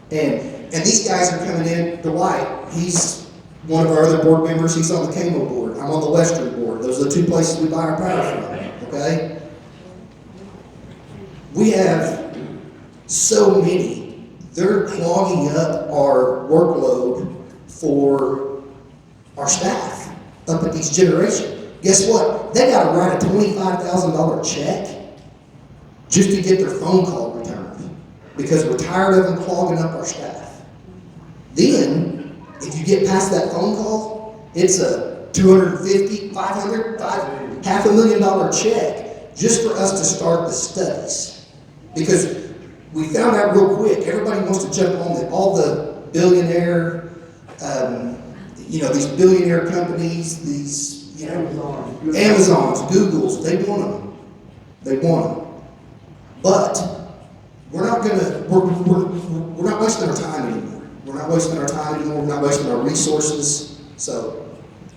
[SPEAKER 5] And these guys are coming in. Dwight, he's one of our other board members. He's on the Camo board. I'm on the Western board. Those are the two places we buy our power from. Okay? We have so many. They're clogging up our workload for our staff up at these generation. Guess what? They got to write a $25,000 check just to get their phone call returned because we're tired of them clogging up our staff. Then, if you get past that phone call, it's a $250,000, $500,000, $500,000 check just for us to start the studies. Because we found out real quick, everybody wants to jump on all the billionaire, these billionaire companies, these, Amazons, Googles, they want them. But we're not wasting our time anymore. We're not wasting our resources. So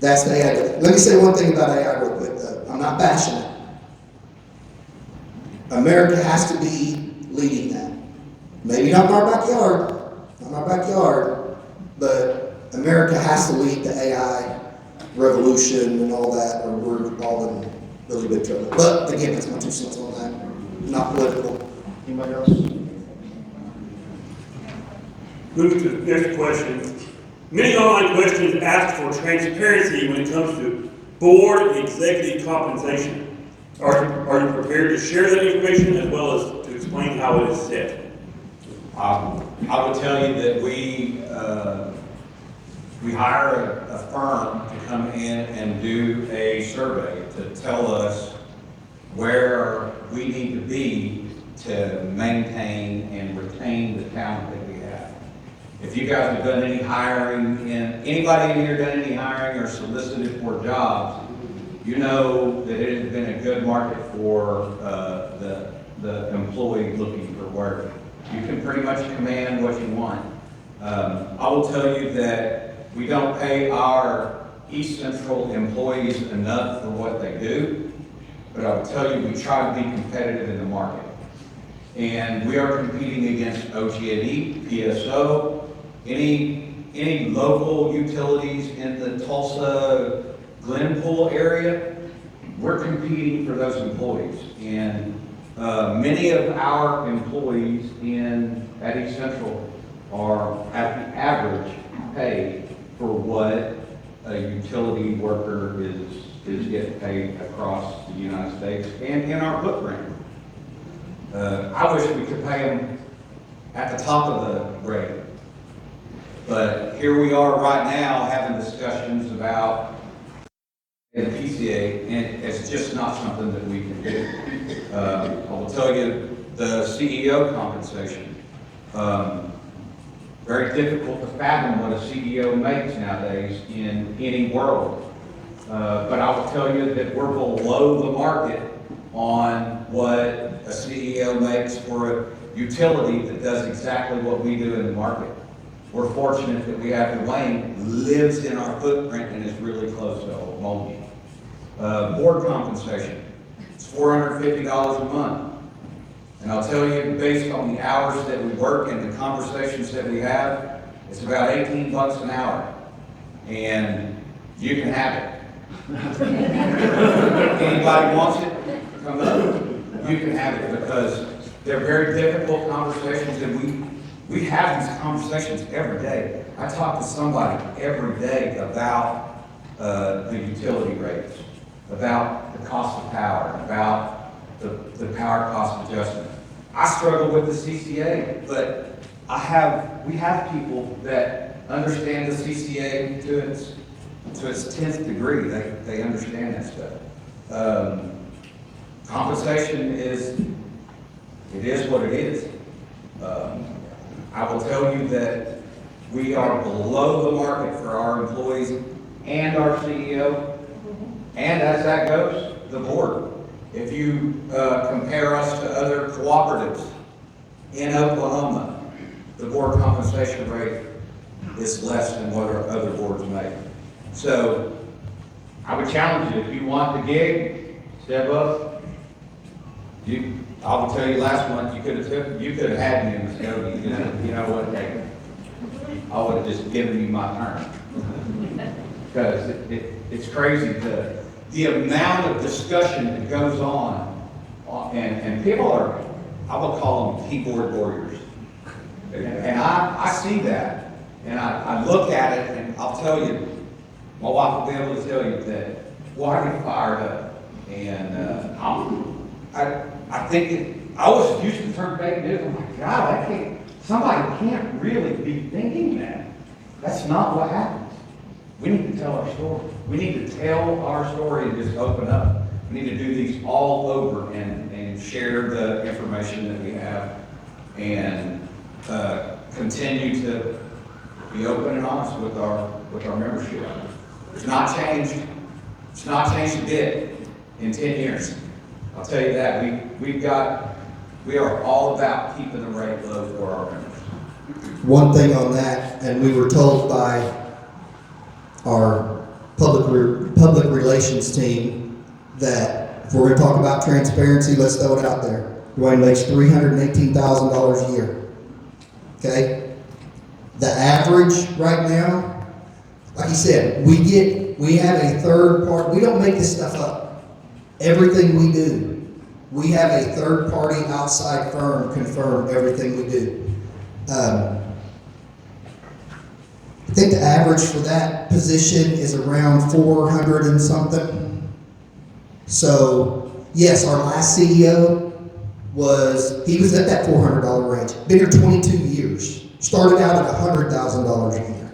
[SPEAKER 5] that's the AI. Let me say one thing about AI real quick though. I'm not bashing it. America has to be leading that. Maybe not in our backyard, but America has to lead the AI revolution and all that, or we're all in really big trouble. But again, that's my 2 cents on that. Not political.
[SPEAKER 7] Anybody else?
[SPEAKER 1] Moving to the next question. Many online questions ask for transparency when it comes to board and executive compensation. Are you prepared to share that information as well as to explain how it is set?
[SPEAKER 9] I would tell you that we hire a firm to come in and do a survey to tell us where we need to be to maintain and retain the talent that we have. If you guys have done any hiring, anybody in here done any hiring or solicited for jobs, you know that it has been a good market for the employee looking for work. You can pretty much command what you want. I will tell you that we don't pay our East Central employees enough for what they do, but I will tell you we try to be competitive in the market. And we are competing against OG&E, PSO, any local utilities in the Tulsa, Glenpool area. We're competing for those employees. And many of our employees at East Central are at the average pay for what a utility worker is getting paid across the United States and in our footprint. I wish we could pay them at the top of the rate. But here we are right now having discussions about the PCA, and it's just not something that we can do. I will tell you the CEO compensation. Very difficult to fathom what a CEO makes nowadays in any world. But I will tell you that we're below the market on what a CEO makes for a utility that does exactly what we do in the market. We're fortunate that we have Dwayne, who lives in our footprint and is really close to Muskogee. Board compensation, it's $450 a month. And I'll tell you, based on the hours that we work and the conversations that we have, it's about 18 bucks an hour. And you can have it. Anybody wants it, come up. You can have it, because they're very difficult conversations, and we have these conversations every day. I talk to somebody every day about the utility rates, about the cost of power, about the power cost adjustment. I struggle with the CCA, but we have people that understand the CCA to its 10th degree. They understand that stuff. Compensation is what it is. I will tell you that we are below the market for our employees and our CEO. And as that goes, the board. If you compare us to other cooperatives in Oklahoma, the board compensation rate is less than what our other boards make. So I would challenge you, if you want the gig, step up. I will tell you, last month you could have had me in Muskogee. You know what? I would have just given you my turn, because it's crazy the amount of discussion that goes on, and people are, I will call them keyboard warriors, and I see that, and I look at it, and I'll tell you, my wife will be able to tell you that, well, I get fired up, and I think I was used to the term fake news. I'm like, God, somebody can't really be thinking that. That's not what happens. We need to tell our story. We need to tell our story and just open up. We need to do these all over and share the information that we have, and continue to be open and honest with our membership. It's not changed. It's not changed a bit in 10 years. I'll tell you that. We are all about keeping the rate low for our members.
[SPEAKER 5] One thing on that, and we were told by our public relations team that if we're going to talk about transparency, let's throw it out there. Dwayne makes $318,000 a year. Okay? The average right now, like you said, we have a third party. We don't make this stuff up. Everything we do, we have a third party outside firm confirm everything we do. I think the average for that position is around 400 and something. So yes, our last CEO was at that $400 range. Been here 22 years. Started out at $100,000 a year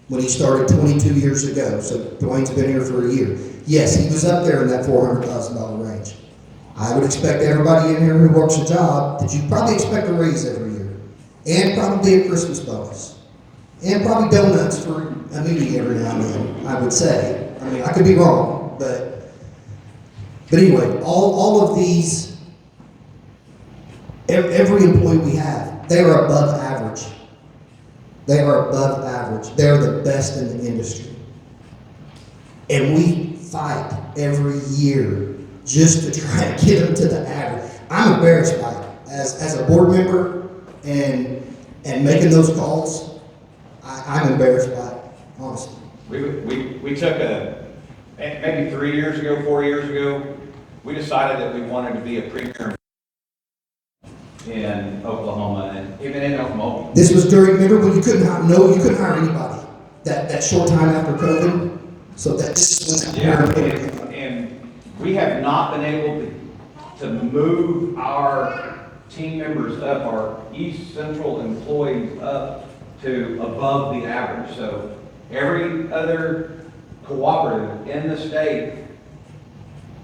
[SPEAKER 5] when he started 22 years ago. So Dwayne's been here for a year. Yes, he was up there in that $400,000 range. I would expect everybody in here who works a job that you probably expect a raise every year, and probably a Christmas bonus, and probably donuts for a meeting every now and then, I would say. I mean, I could be wrong, but anyway, all of these, every employee we have, they are above average. They are above average. They're the best in the industry. And we fight every year just to try and get them to the average. I'm embarrassed by it. As a board member and making those calls, I'm embarrassed by it, honestly.
[SPEAKER 9] We took maybe 3 years ago, 4 years ago, we decided that we wanted to be a premier in Oklahoma, and even in Oklahoma.
[SPEAKER 5] This was during, remember when you couldn't hire anybody that short time after COVID? So that just went
[SPEAKER 9] and we have not been able to move our team members up, our East Central employees up to above the average. So every other cooperative in the state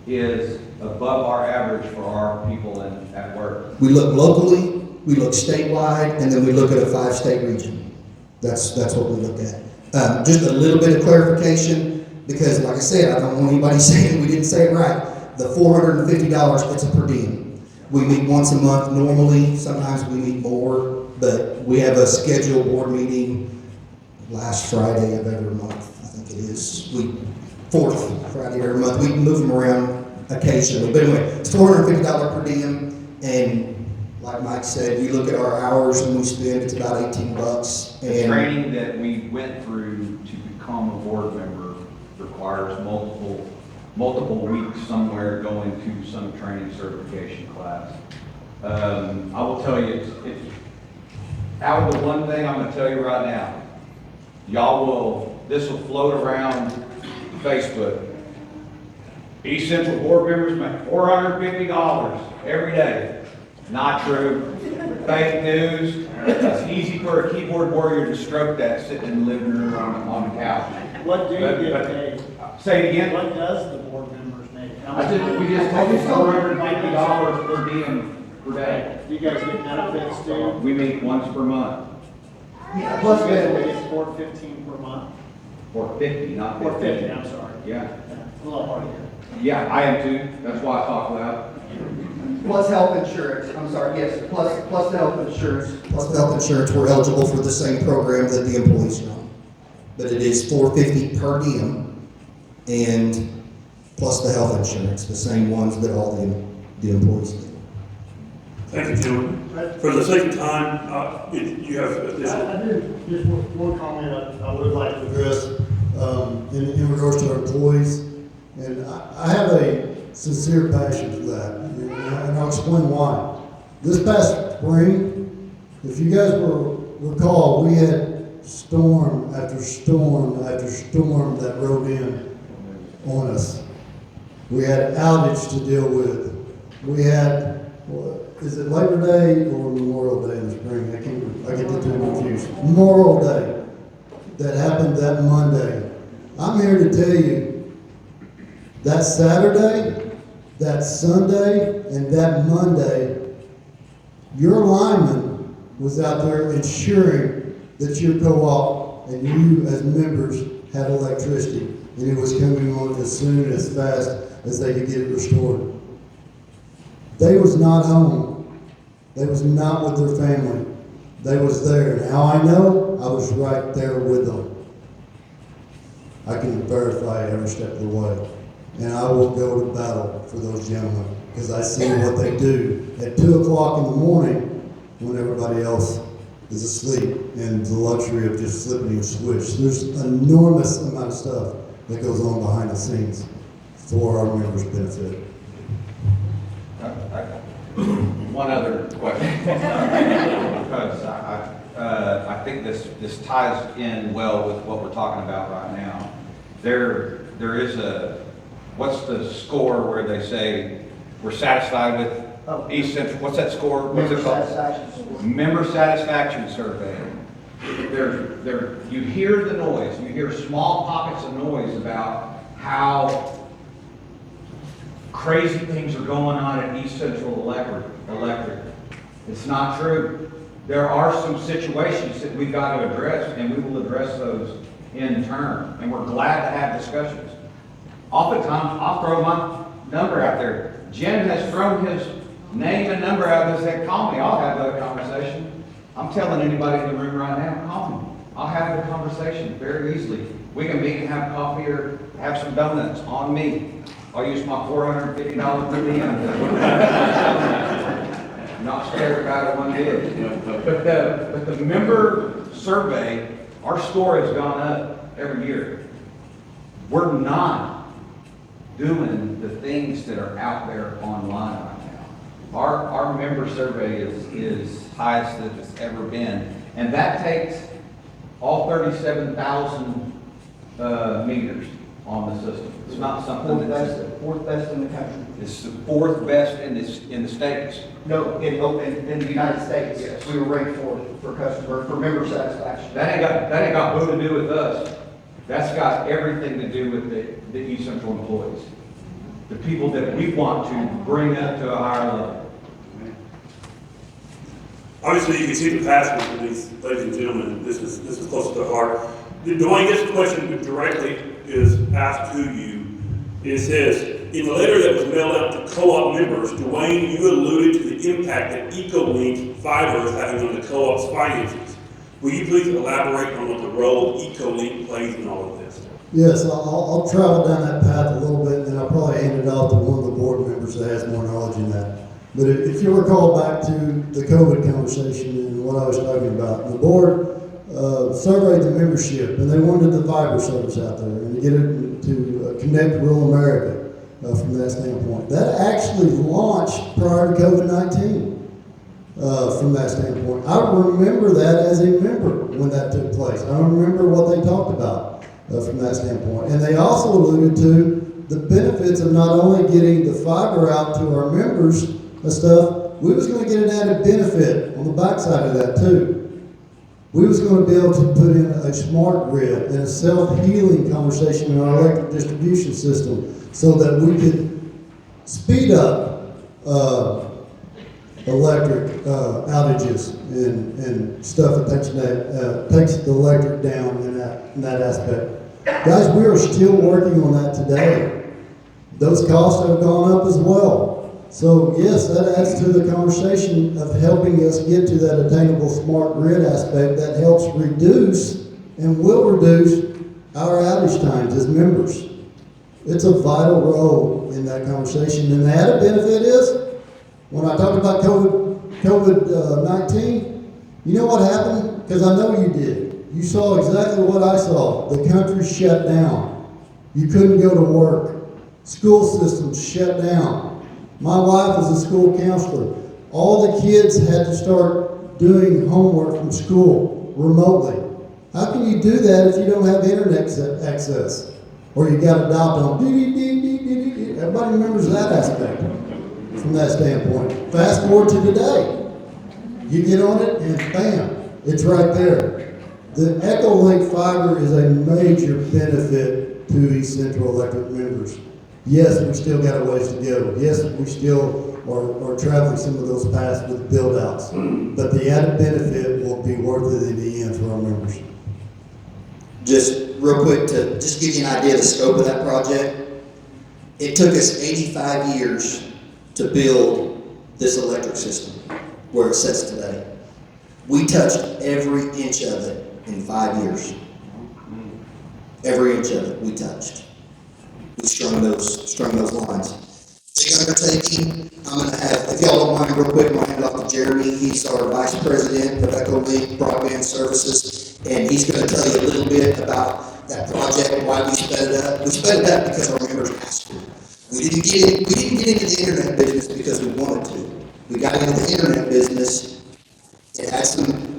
[SPEAKER 9] is above our average for our people at work.
[SPEAKER 5] We look locally, we look statewide, and then we look at a 5-state region. That's what we look at. Just a little bit of clarification, because like I said, I don't want anybody saying we didn't say it right. the $450, it's a per diem. We meet once a month normally, sometimes we meet more, but we have a scheduled board meeting last Friday of every month, I think it is. Fourth Friday of every month. We move them around occasionally. But anyway, it's $450 per diem, and like Mike said, you look at our hours and we spend, it's about $18.
[SPEAKER 4] The
[SPEAKER 5] And
[SPEAKER 4] training that we went through to become a board member requires multiple weeks somewhere going to some training certification class. I will tell you, it's out of the one thing I'm gonna tell you right now, this will float around Facebook. East Central board members make $450 every day. Not true. Fake news. It's easy for a keyboard warrior to stroke that sitting in the living room on the couch.
[SPEAKER 10] What do you get paid?
[SPEAKER 4] Say it again.
[SPEAKER 10] What does the board members make?
[SPEAKER 4] We just told you $450 per diem per day.
[SPEAKER 10] Do you guys get benefits too?
[SPEAKER 4] We meet once per month.
[SPEAKER 10] Yeah, plus benefits. $415 per month.
[SPEAKER 4] Or 50, not 50.
[SPEAKER 10] Or 50, I'm sorry.
[SPEAKER 4] Yeah.
[SPEAKER 10] A little hard to hear.
[SPEAKER 4] Yeah, I am too. That's why I talk loud.
[SPEAKER 5] plus health insurance, I'm sorry, yes, plus the health insurance. Plus the health insurance, we're eligible for the same program that the employees are on. But it is $450 per diem, and plus the health insurance, the same ones that all the employees do.
[SPEAKER 1] Thank you, gentlemen. For the sake of time, you have additional.
[SPEAKER 7] I do, just one comment I would like to address in regards to our employees. And I have a sincere passion for that, and I'll explain why. This past spring, if you guys recall, we had storm after storm after storm that rode in on us. We had outage to deal with. We had, is it Labor Day or Memorial Day in the spring? I get the two confused. Memorial Day that happened that Monday. I'm here to tell you that Saturday, that Sunday, and that Monday, your lineman was out there ensuring that your co-op and you as members had electricity, and it was coming on as soon as fast as they could get it restored. They was not home. They was not with their family. They was there. And how I know? I was right there with them. I can verify every step of the way. And I will go to battle for those gentlemen because I see what they do at 2 o'clock in the morning when everybody else is asleep and the luxury of just flipping a switch. There's an enormous amount of stuff that goes on behind the scenes for our members' benefit.
[SPEAKER 9] One other question, because I think this ties in well with what we're talking about right now. There is what's the score where they say we're satisfied with East Central? What's that score? What's it called? Member satisfaction survey. You hear the noise. You hear small pockets of noise about how crazy things are going on at East Central Electric. It's not true. There are some situations that we've got to address, and we will address those in turn. And we're glad to have discussions. Oftentimes, I'll throw my number out there. Jim has thrown his name and number out and said, call me, I'll have that conversation. I'm telling anybody in the room right now, call me. I'll have the conversation very easily. We can meet and have coffee or have some donuts on me. I'll use my $450 per diem. I'm not scared about it one bit. But the member survey, our score has gone up every year. We're not doing the things that are out there online right now. Our member survey is highest that it's ever been, and that takes all 37,000 meters on the system. It's not something that's
[SPEAKER 5] Fourth best in the country.
[SPEAKER 9] it's the fourth best in the states.
[SPEAKER 5] No, in the United States,
[SPEAKER 9] Yes.
[SPEAKER 5] we were ranked for member satisfaction.
[SPEAKER 9] That ain't got boo to do with us. That's got everything to do with the East Central employees, the people that we want to bring up to a higher level.
[SPEAKER 1] Obviously, you can see the passion for these ladies and gentlemen. This is close to the heart. Dwayne, this question directly is asked to you. It says, in the letter that was mailed out to co-op members, Dwayne, you alluded to the impact that ecoLINK fiber is having on the co-op's finances. Will you please elaborate on what the role ecoLINK plays in all of this?
[SPEAKER 3] Yes, I'll travel down that path a little bit, and then I'll probably hand it off to one of the board members that has more knowledge in that. But if you recall back to the COVID conversation and what I was talking about, the board surveyed the membership, and they wanted the fiber service out there and to get it to connect rural America from that standpoint. That actually launched prior to COVID-19 from that standpoint. I remember that as a member when that took place. I remember what they talked about from that standpoint. And they also alluded to the benefits of not only getting the fiber out to our members and stuff, we was going to get an added benefit on the backside of that too. We was going to be able to put in a smart grid and a self-healing conversation in our electric distribution system so that we could speed up electric outages and stuff that takes the electric down in that aspect. Guys, we are still working on that today. Those costs have gone up as well. So yes, that adds to the conversation of helping us get to that attainable smart grid aspect that helps reduce and will reduce our outage times as members. It's a vital role in that conversation. And the added benefit is, when I talked about COVID-19, you know what happened? Because I know you did. You saw exactly what I saw. The country shut down. You couldn't go to work. School systems shut down. My wife is a school counselor. All the kids had to start doing homework from school remotely. How can you do that if you don't have internet access? Or you got to dial tone. Everybody remembers that aspect from that standpoint. Fast forward to today. You get on it and bam, it's right there. The ecoLINK fiber is a major benefit to East Central electric members. Yes, we still got a ways to go. Yes, we still are traveling some of those paths with build-outs. But the added benefit will be worth it in the end for our members.
[SPEAKER 5] Just real quick to just give you an idea of the scope of that project. It took us 85 years to build this electric system where it sits today. We touched every inch of it in 5 years. Every inch of it we touched. We strung those lines. Big undertaking. I'm gonna have, if y'all don't mind real quick, I'm gonna hand it off to Jeremy. He's our Vice President of ecoLINK Broadband Services, and he's gonna tell you a little bit about that project and why we sped it up. We sped it up because our members asked to. We didn't get into the internet business because we wanted to. We got into the internet business. It had some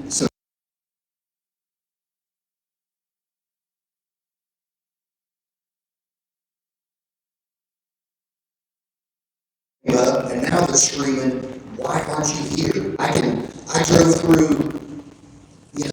[SPEAKER 5] up, and now they're screaming, "Why aren't you here?" I drove through, you know,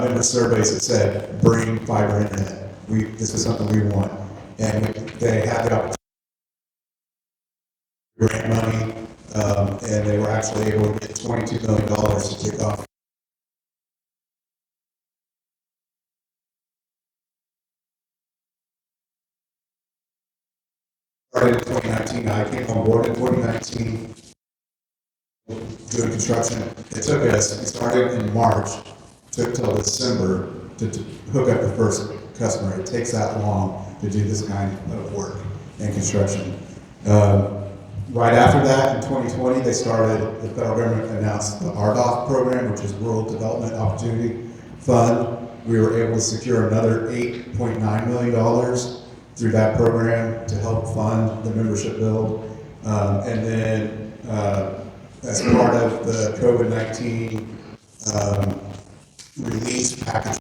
[SPEAKER 2] member surveys that said, bring fiber internet. This is something we want. And they had the opportunity to grant money, and they were actually able to get $22 million to kick off. Started in 2019. I came on board in 2019 doing construction. It started in March, took till December to hook up the first customer. It takes that long to do this kind of work and construction. Right after that, in 2020, the federal government announced the RDOF program, which is Rural Development Opportunity Fund. We were able to secure another $8.9 million through that program to help fund the membership build. And then as part of the COVID-19 release package,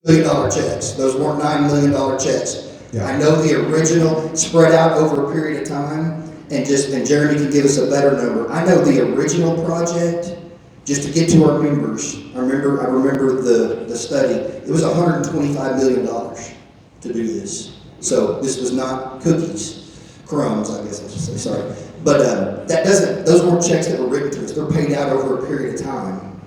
[SPEAKER 5] $1 million checks. Those weren't $9 million checks.
[SPEAKER 3] Yeah.
[SPEAKER 5] I know the original spread out over a period of time, and Jeremy can give us a better number. I know the original project, just to get to our members, I remember the study, it was $125 million to do this. So this was not cookies, crumbs, I guess I should say, sorry. But those weren't checks that were written to us. They're paid out over a period of time.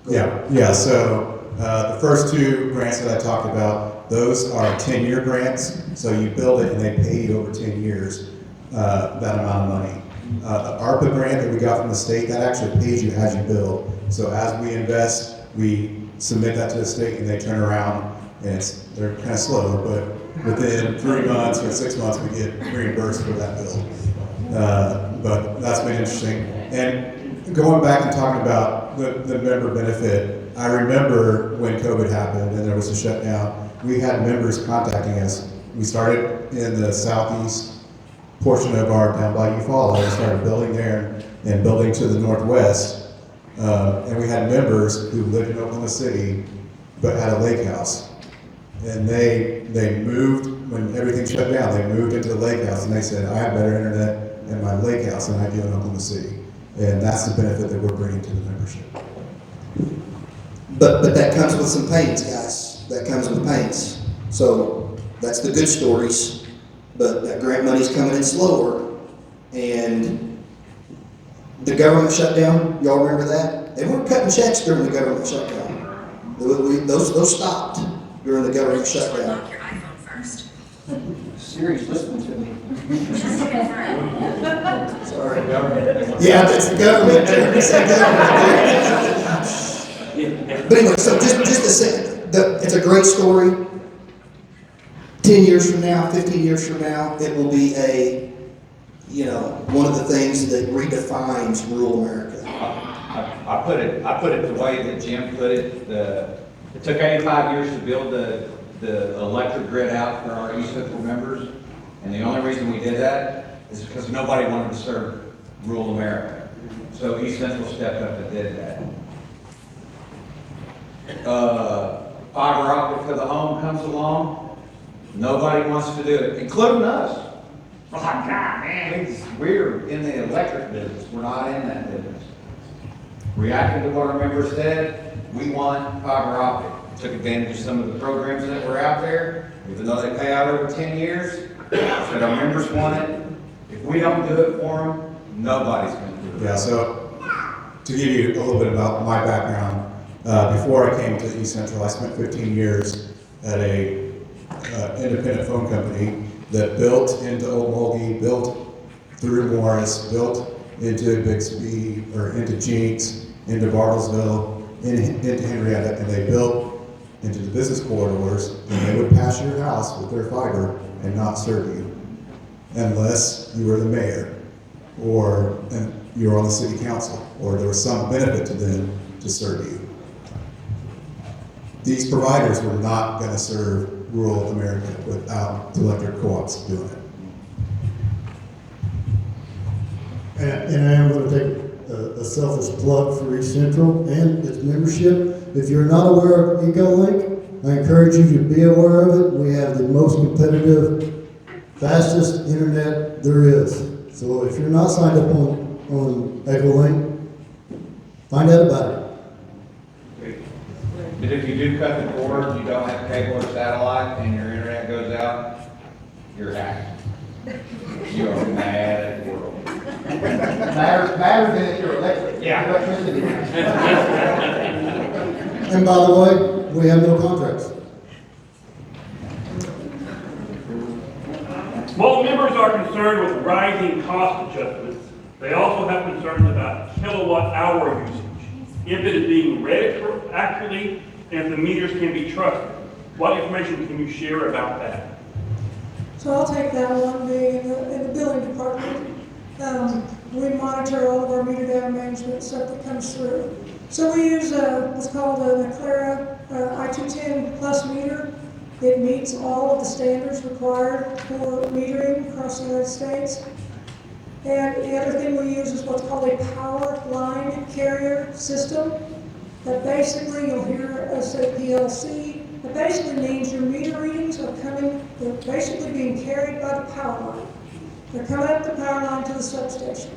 [SPEAKER 2] Yeah, so the first two grants that I talked about, those are 10-year grants, so you build it and they pay you over 10 years that amount of money. The ARPA grant that we got from the state, that actually pays you as you build. So as we invest, we submit that to the state and they turn around, and they're kind of slow, but within 3 months or 6 months, we get reimbursed for that build. But that's been interesting. And going back and talking about the member benefit, I remember when COVID happened and there was a shutdown, we had members contacting us. We started in the southeast portion of our down by Eufaula. We started building there and building to the northwest. And we had members who lived in Oklahoma City but had a lake house. And they moved, when everything shut down, they moved into the lake house and they said, I have better internet in my lake house than I do in Oklahoma City. And that's the benefit that we're bringing to the membership.
[SPEAKER 5] But that comes with some pains, guys. That comes with pains. So that's the good stories. But that grant money's coming in slower. And the government shutdown, y'all remember that? They weren't cutting checks during the government shutdown. Those stopped during the government shutdown.
[SPEAKER 11] Unlock your iPhone first.
[SPEAKER 10] Siri's listening to me.
[SPEAKER 5] Sorry. Yeah, that's the government. Jeremy said government. But anyway, so just a second. It's a great story. 10 years from now, 15 years from now, it will be one of the things that redefines rural America.
[SPEAKER 4] I put it the way that Jim put it. It took 85 years to build the electric grid out for our East Central members, and the only reason we did that is because nobody wanted to serve rural America. So East Central stepped up and did that. Fiber optic to the home comes along. Nobody wants to do it, including us. We're like, God, man, we're in the electric business. We're not in that business. Reacting to what our members said, we want fiber optic. Took advantage of some of the programs that were out there, even though they pay out over 10 years. Said our members want it. If we don't do it for them, nobody's going to do it.
[SPEAKER 2] Yeah, so to give you a little bit about my background, before I came to East Central, I spent 15 years at a independent phone company that built into Old Muskogee, built through Morris, built into Bixby, or into Jinx, into Bartlesville, into Henrietta, and they built into the business corridors, and they would pass your house with their fiber and not serve you, unless you were the mayor, or you were on the city council, or there was some benefit to them to serve you. These providers were not going to serve rural America without the electric co-ops doing it.
[SPEAKER 7] And I am going to take a selfish plug for East Central and its membership. If you're not aware of ecoLINK, I encourage you to be aware of it. We have the most competitive, fastest internet there is. So if you're not signed up on ecoLINK, find out about it.
[SPEAKER 4] But if you do cut the cord, you don't have cable or satellite, and your internet goes out, you're hacked. You are mad at the world.
[SPEAKER 10] Matter than if you're electricity.
[SPEAKER 7] And by the way, we have no contracts.
[SPEAKER 1] While members are concerned with rising cost adjustments, they also have concerns about kilowatt-hour usage. If it is being read accurately, and if the meters can be trusted. What information can you share about that?
[SPEAKER 6] So I'll take that one, being in the building department. We monitor all of our meter data management stuff that comes through. So we use what's called an Aclara I-210 plus meter. It meets all of the standards required for metering across the United States. And the other thing we use is what's called a power line carrier system. That basically you'll hear us say PLC, It basically means your meter readings are they're basically being carried by the power line. They're coming up the power line to the substation.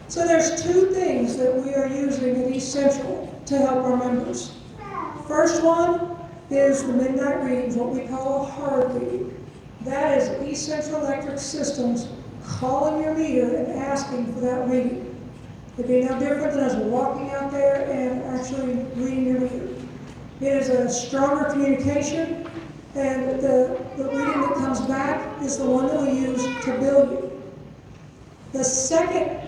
[SPEAKER 6] So there's two things that we are using at East Central to help our members. First one is the midnight readings, what we call a hard reading. That is East Central Electric Systems calling your meter and asking for that reading. It'd be no different than us walking out there and actually reading your meter. It is a stronger communication, and the reading that comes back is the one that we use to bill you. The second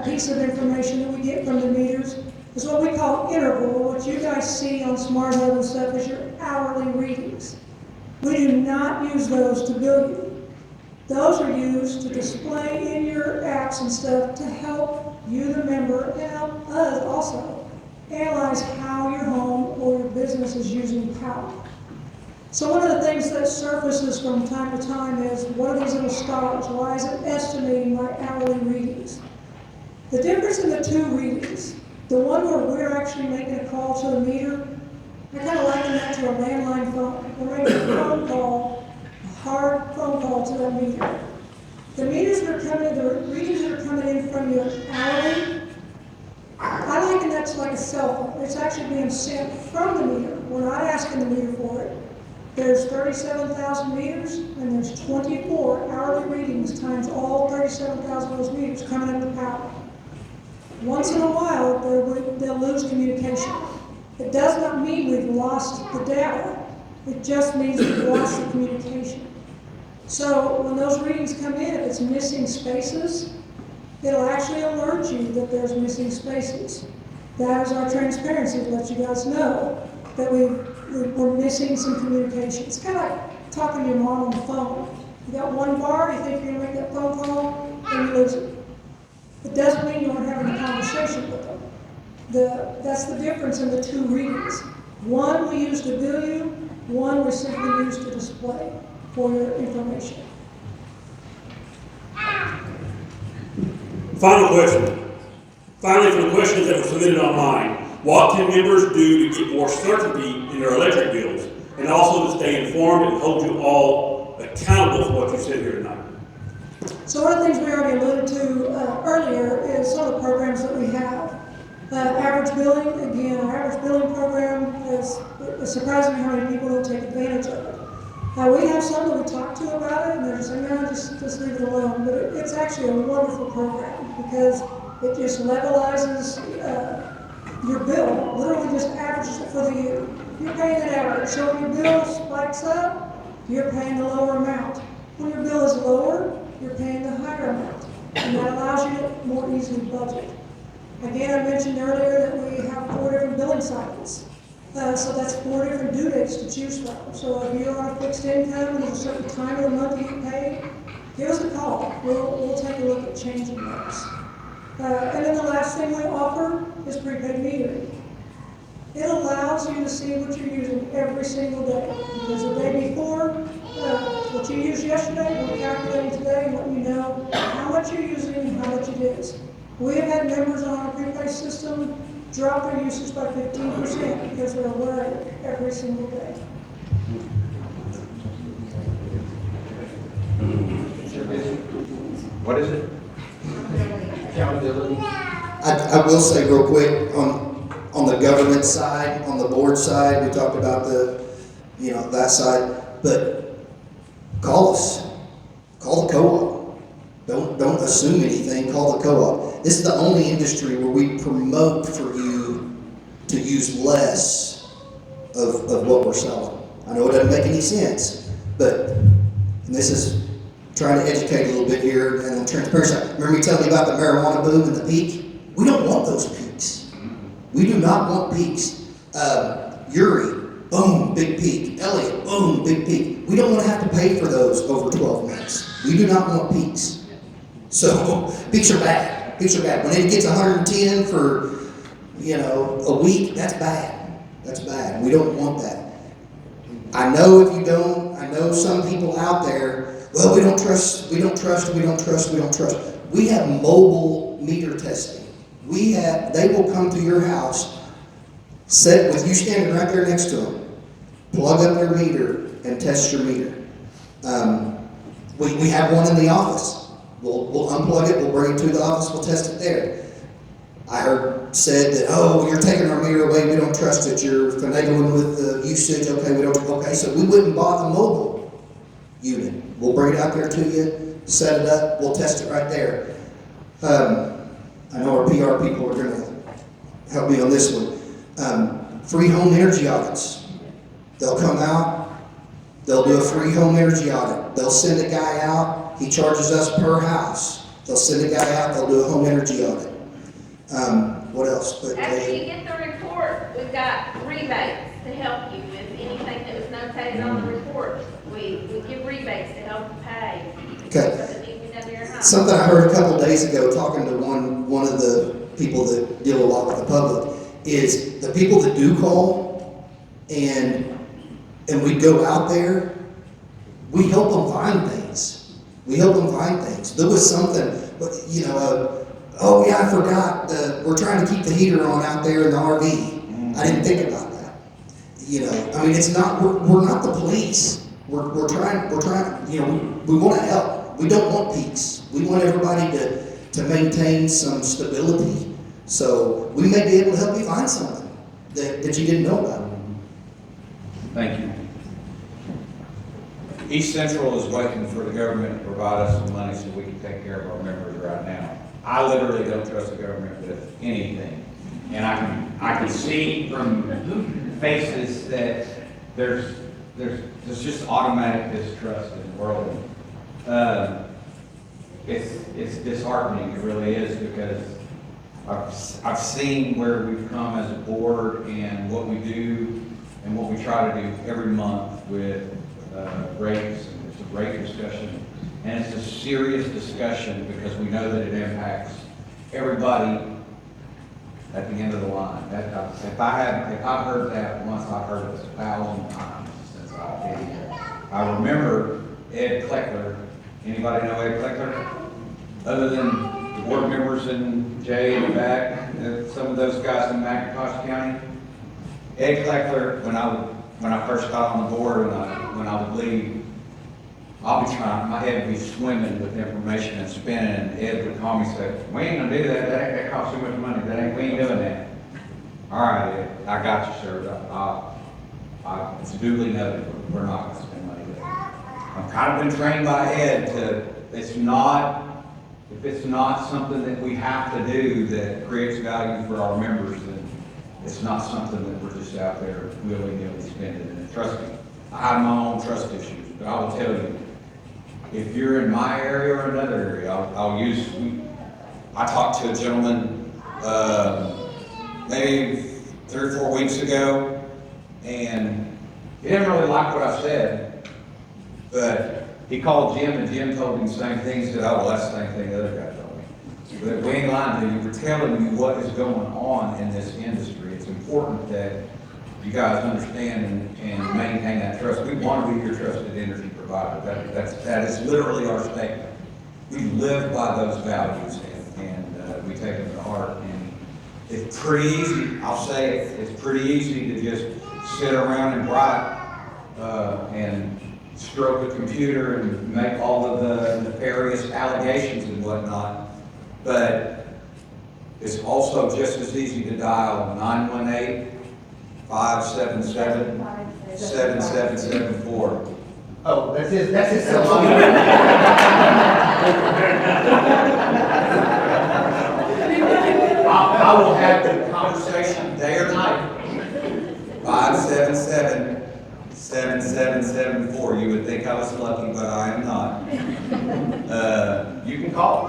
[SPEAKER 6] piece of information that we get from the meters is what we call interval, or what you guys see on Smart Hub and stuff is your hourly readings. We do not use those to bill you. Those are used to display in your apps and stuff to help you, the member, and help us also analyze how your home or your business is using power. So one of the things that surfaces from time to time is, what are these little stars? Why is it estimating my hourly readings? The difference in the two readings, the one where we're actually making a call to the meter, I kind of liken that to a landline phone. We're making a phone call, a hard phone call to that meter. The meters that are coming, the readings that are coming in from your hourly, I liken that to like a cell phone. It's actually being sent from the meter. We're not asking the meter for it. There's 37,000 meters, and there's 24 hourly readings times all 37,000 of those meters coming up the power. Once in a while, they'll lose communication. It does not mean we've lost the data. It just means we've lost the communication. So when those readings come in, if it's missing spaces, it'll actually alert you that there's missing spaces. That is our transparency to let you guys know that we're missing some communication. It's kind of like talking to your mom on the phone. You got one bar, you think you're going to make that phone call, and you lose it. It doesn't mean you aren't having a conversation with them. That's the difference in the two readings. One we use to bill you, one we simply use to display for your information.
[SPEAKER 1] Final question. Finally, for the questions that were submitted online, what can members do to get more certainty in their electric bills, and also to stay informed and hold you all accountable for what you said here tonight?
[SPEAKER 6] So one of the things we already alluded to earlier is some of the programs that we have. Average billing, again, our average billing program is surprising how many people don't take advantage of it. We have some that we talk to about it, and they're just saying, no, just leave it alone. But it's actually a wonderful program because it just levelizes your bill, literally just averages it for the year. You're paying an average, so when your bill spikes up, you're paying the lower amount. When your bill is lower, you're paying the higher amount, and that allows you to more easily budget. Again, I mentioned earlier that we have 4 different billing cycles. So that's 4 different due dates to choose from. So if you're on a fixed income and there's a certain time of the month you get paid, give us a call. We'll take a look at changing those. And then the last thing we offer is prepaid metering. It allows you to see what you're using every single day. Because the day before, what you used yesterday, we're calculating today and letting you know how much you're using and how much it is. We have had members on our prepaid system drop their usage by 15% because they're aware of it every single day.
[SPEAKER 4] What is it? Accountability.
[SPEAKER 5] I will say real quick, on the government side, on the board side, we talked about that side, but call us. Call the co-op. Don't assume anything, call the co-op. This is the only industry where we promote for you to use less of what we're selling. I know it doesn't make any sense, but and this is trying to educate a little bit here and on transparency. Remember me telling you about the marijuana boom and the peak? We don't want those peaks. We do not want peaks. Uri, boom, big peak. Elliott, boom, big peak. We don't want to have to pay for those over 12 months. We do not want peaks. So peaks are bad. Peaks are bad. When it gets 110 for, a week, that's bad. That's bad. We don't want that. I know if you don't, I know some people out there, well, we don't trust. We have mobile meter testing. They will come to your house, sit with you standing right there next to them, plug up your meter and test your meter. We have one in the office. We'll unplug it, we'll bring it to the office, we'll test it there. I heard said that, oh, you're taking our meter away, we don't trust it, you're finagling with the usage, okay, so we wouldn't buy a mobile unit. We'll bring it out there to you, set it up, we'll test it right there. I know our PR people are gonna help me on this one. Free home energy audits. They'll come out, they'll do a free home energy audit. They'll send a guy out, he charges us per house. They'll send a guy out, they'll do a home energy audit. What else?
[SPEAKER 11] After you get the report, we've got rebates to help you with anything that was notated on the report. We give rebates to help you pay.
[SPEAKER 5] Okay.
[SPEAKER 11] So that needs to be done to your house.
[SPEAKER 5] Something I heard a couple days ago talking to one of the people that deal a lot with the public is the people that do call and we go out there, we help them find things. There was something, but oh yeah, I forgot. We're trying to keep the heater on out there in the RV. I didn't think about that. It's not. We're not the police. We're trying. We want to help. We don't want peaks. We want everybody to maintain some stability. So we may be able to help you find something that you didn't know about.
[SPEAKER 9] Thank you. East Central is waiting for the government to provide us some money so we can take care of our members right now. I literally don't trust the government with anything. And I can see from faces that there's just automatic distrust in the world. It's disheartening, it really is, because I've seen where we've come as a board and what we do and what we try to do every month with rates, and it's a rate discussion. And it's a serious discussion because we know that it impacts everybody at the end of the line. If I've heard that once, I've heard it 1,000 times since I've been here. I remember Ed Kleckler. Anybody know Ed Kleckler? Other than the board members and Jay in the back, some of those guys in McIntosh County. Ed Kleckler, when I first got on the board, when I would leave, I'll be trying, my head would be swimming with information and spinning, and Ed would call me and say, we ain't gonna do that, that costs too much money, we ain't doing that. All right, Ed, I got you, sir. It's duly noted, we're not gonna spend money there. I've kind of been trained by Ed to, if it's not something that we have to do that creates value for our members, then it's not something that we're just out there willy-nilly spending. And trust me, I have my own trust issues, but I will tell you, if you're in my area or another area, I talked to a gentleman maybe 3 or 4 weeks ago, and he didn't really like what I said, but he called Jim, and Jim told him the same thing. He said, oh, well, that's the same thing the other guy told me. But we ain't lying to you. We're telling you what is going on in this industry. It's important that you guys understand and maintain that trust. We want to be your trusted energy provider. That is literally our statement. We live by those values, and we take them to heart. And it's pretty easy, I'll say it, it's pretty easy to just sit around and write and stroke a computer and make all of the nefarious allegations and whatnot. But it's also just as easy to dial 918-577-7774.
[SPEAKER 10] Oh, that's his cell phone.
[SPEAKER 9] I will have the conversation day or night. 577-7774. You would think I was lucky, but I am not. You can call.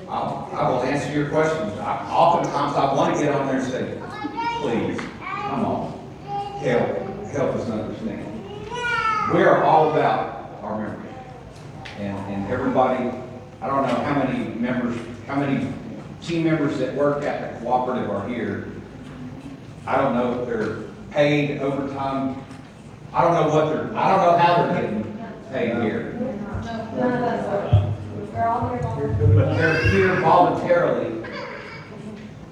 [SPEAKER 9] I will answer your questions. Oftentimes I want to get on there and say, please, come on, help us understand. We are all about our members. And everybody, I don't know how many team members that work at the Cooperative are here. I don't know if they're paid overtime. I don't know how they're getting paid here. But they're here voluntarily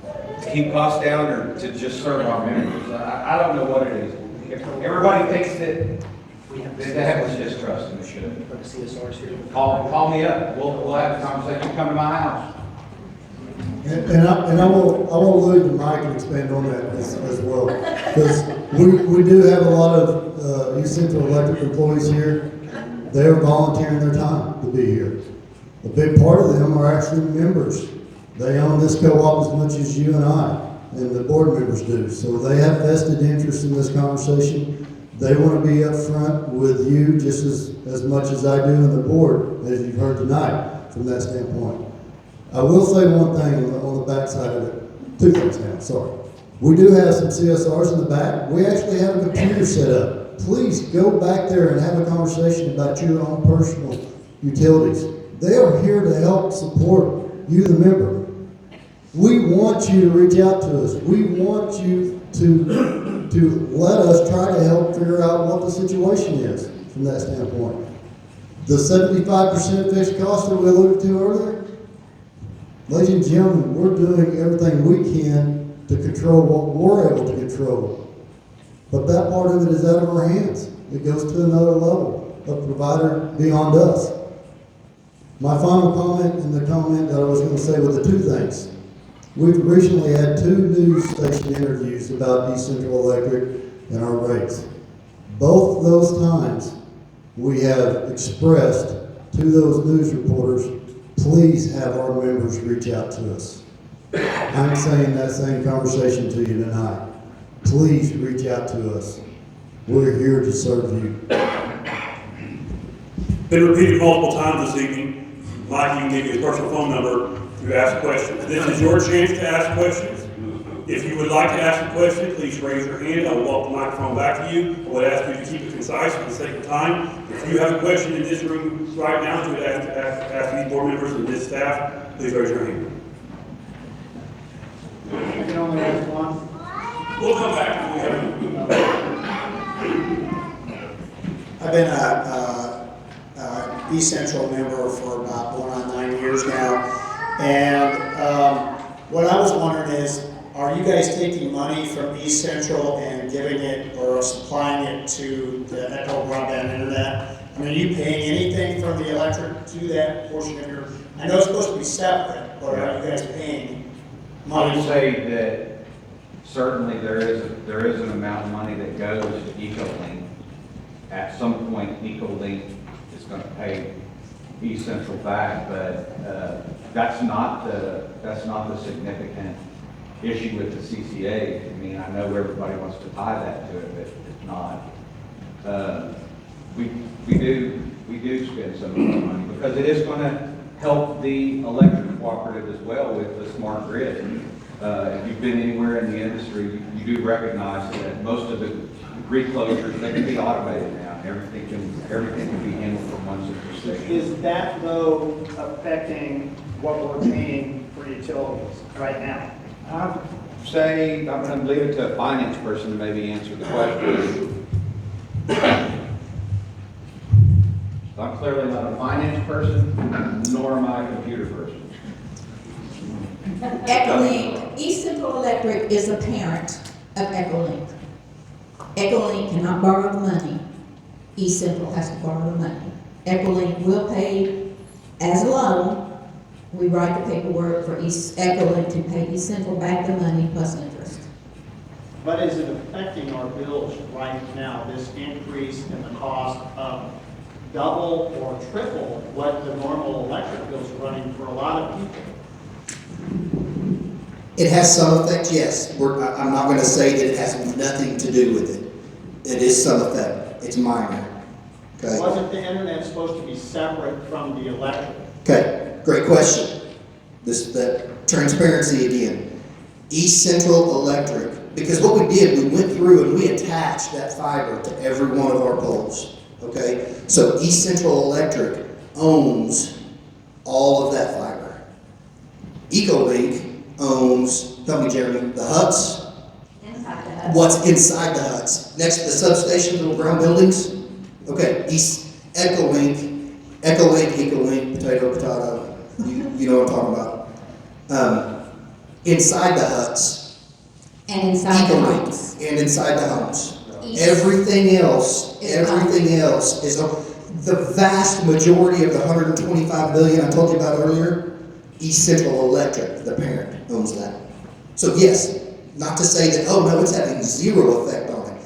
[SPEAKER 9] to keep costs down or to just serve our members. I don't know what it is.
[SPEAKER 4] everybody thinks that that was just trust and it should. Call me up. We'll have a conversation. Come to my house.
[SPEAKER 7] And I will allude to Mike and expand on that as well. Because we do have a lot of East Central Electric employees here. They're volunteering their time to be here. A big part of them are actually members. They own this co-op as much as you and I, and the board members do. So they have vested interest in this conversation. They want to be up front with you just as much as I do in the board, as you've heard tonight, from that standpoint. I will say one thing on the back side of it. Two things now, sorry. We do have some CSRs in the back. We actually have a computer set up. Please go back there and have a conversation about your own personal utilities. They are here to help support you, the member. We want you to reach out to us. We want you to let us try to help figure out what the situation is from that standpoint. The 75% fixed cost that we alluded to earlier, ladies and gentlemen, we're doing everything we can to control what we're able to control. But that part of it is out of our hands. It goes to another level of provider beyond us. My final comment and the comment that I was going to say were the two things. We've recently had 2 news station interviews about East Central Electric and our rates. Both those times we have expressed to those news reporters, please have our members reach out to us. I'm saying that same conversation to you tonight. Please reach out to us. We're here to serve you.
[SPEAKER 1] Been repeated multiple times this evening. Mike, you can give you his personal phone number to ask questions. This is your chance to ask questions. If you would like to ask a question, please raise your hand. I will walk the microphone back to you. I would ask you to keep it concise for the sake of time. If you have a question in this room right now that you would ask these board members and this staff, please raise your hand.
[SPEAKER 10] You can only ask one.
[SPEAKER 1] We'll come back if we have.
[SPEAKER 12] I've been a East Central member for about going on 9 years now, and what I was wondering is, are you guys taking money from East Central and giving it or supplying it to the Echo broadband internet? I mean, are you paying anything from the electric to that portion of your? I know it's supposed to be separate, but are you guys paying money?
[SPEAKER 4] I would say that certainly there is an amount of money that goes to ecoLINK. At some point, ecoLINK is going to pay East Central back, but that's not the significant issue with the CCA. I mean, I know everybody wants to tie that to it, but it's not. We do spend some of our money because it is going to help the electric cooperative as well with the smart grid. If you've been anywhere in the industry, you do recognize that most of the grid closures, they can be automated now. Everything can be handled from one central station.
[SPEAKER 10] Is that though affecting what we're paying for utilities right now?
[SPEAKER 4] I'd say I'm going to leave it to a finance person to maybe answer the question. I'm clearly not a finance person, nor am I a computer person.
[SPEAKER 8] ecoLINK, East Central Electric is a parent of ecoLINK. ecoLINK cannot borrow the money. East Central has to borrow the money. ecoLINK will pay as a loan. We write the paperwork for ecoLINK to pay East Central back the money plus interest.
[SPEAKER 10] But is it affecting our bills right now, this increase in the cost of double or triple what the normal electric bills are running for a lot of people?
[SPEAKER 5] It has some effect, yes. I'm not going to say that it has nothing to do with it. It is some effect. It's minor. Okay.
[SPEAKER 10] Wasn't the internet supposed to be separate from the electric?
[SPEAKER 5] Okay, great question. The transparency again. East Central Electric, because what we did, we went through and we attached that fiber to every one of our poles. Okay, so East Central Electric owns all of that fiber. ecoLINK owns, tell me Jeremy, the huts.
[SPEAKER 8] Inside the huts.
[SPEAKER 5] What's inside the huts? Next to the substation, little brown buildings? Okay, ecoLINK, potato, potato, you know what I'm talking about. Inside the huts,
[SPEAKER 8] And inside the
[SPEAKER 5] ecoLINK,
[SPEAKER 8] homes.
[SPEAKER 5] and inside the homes.
[SPEAKER 8] east.
[SPEAKER 5] Everything else is, the vast majority of the 125 billion I told you about earlier, East Central Electric, the parent, owns that. So yes, not to say that, oh no, it's having zero effect on it.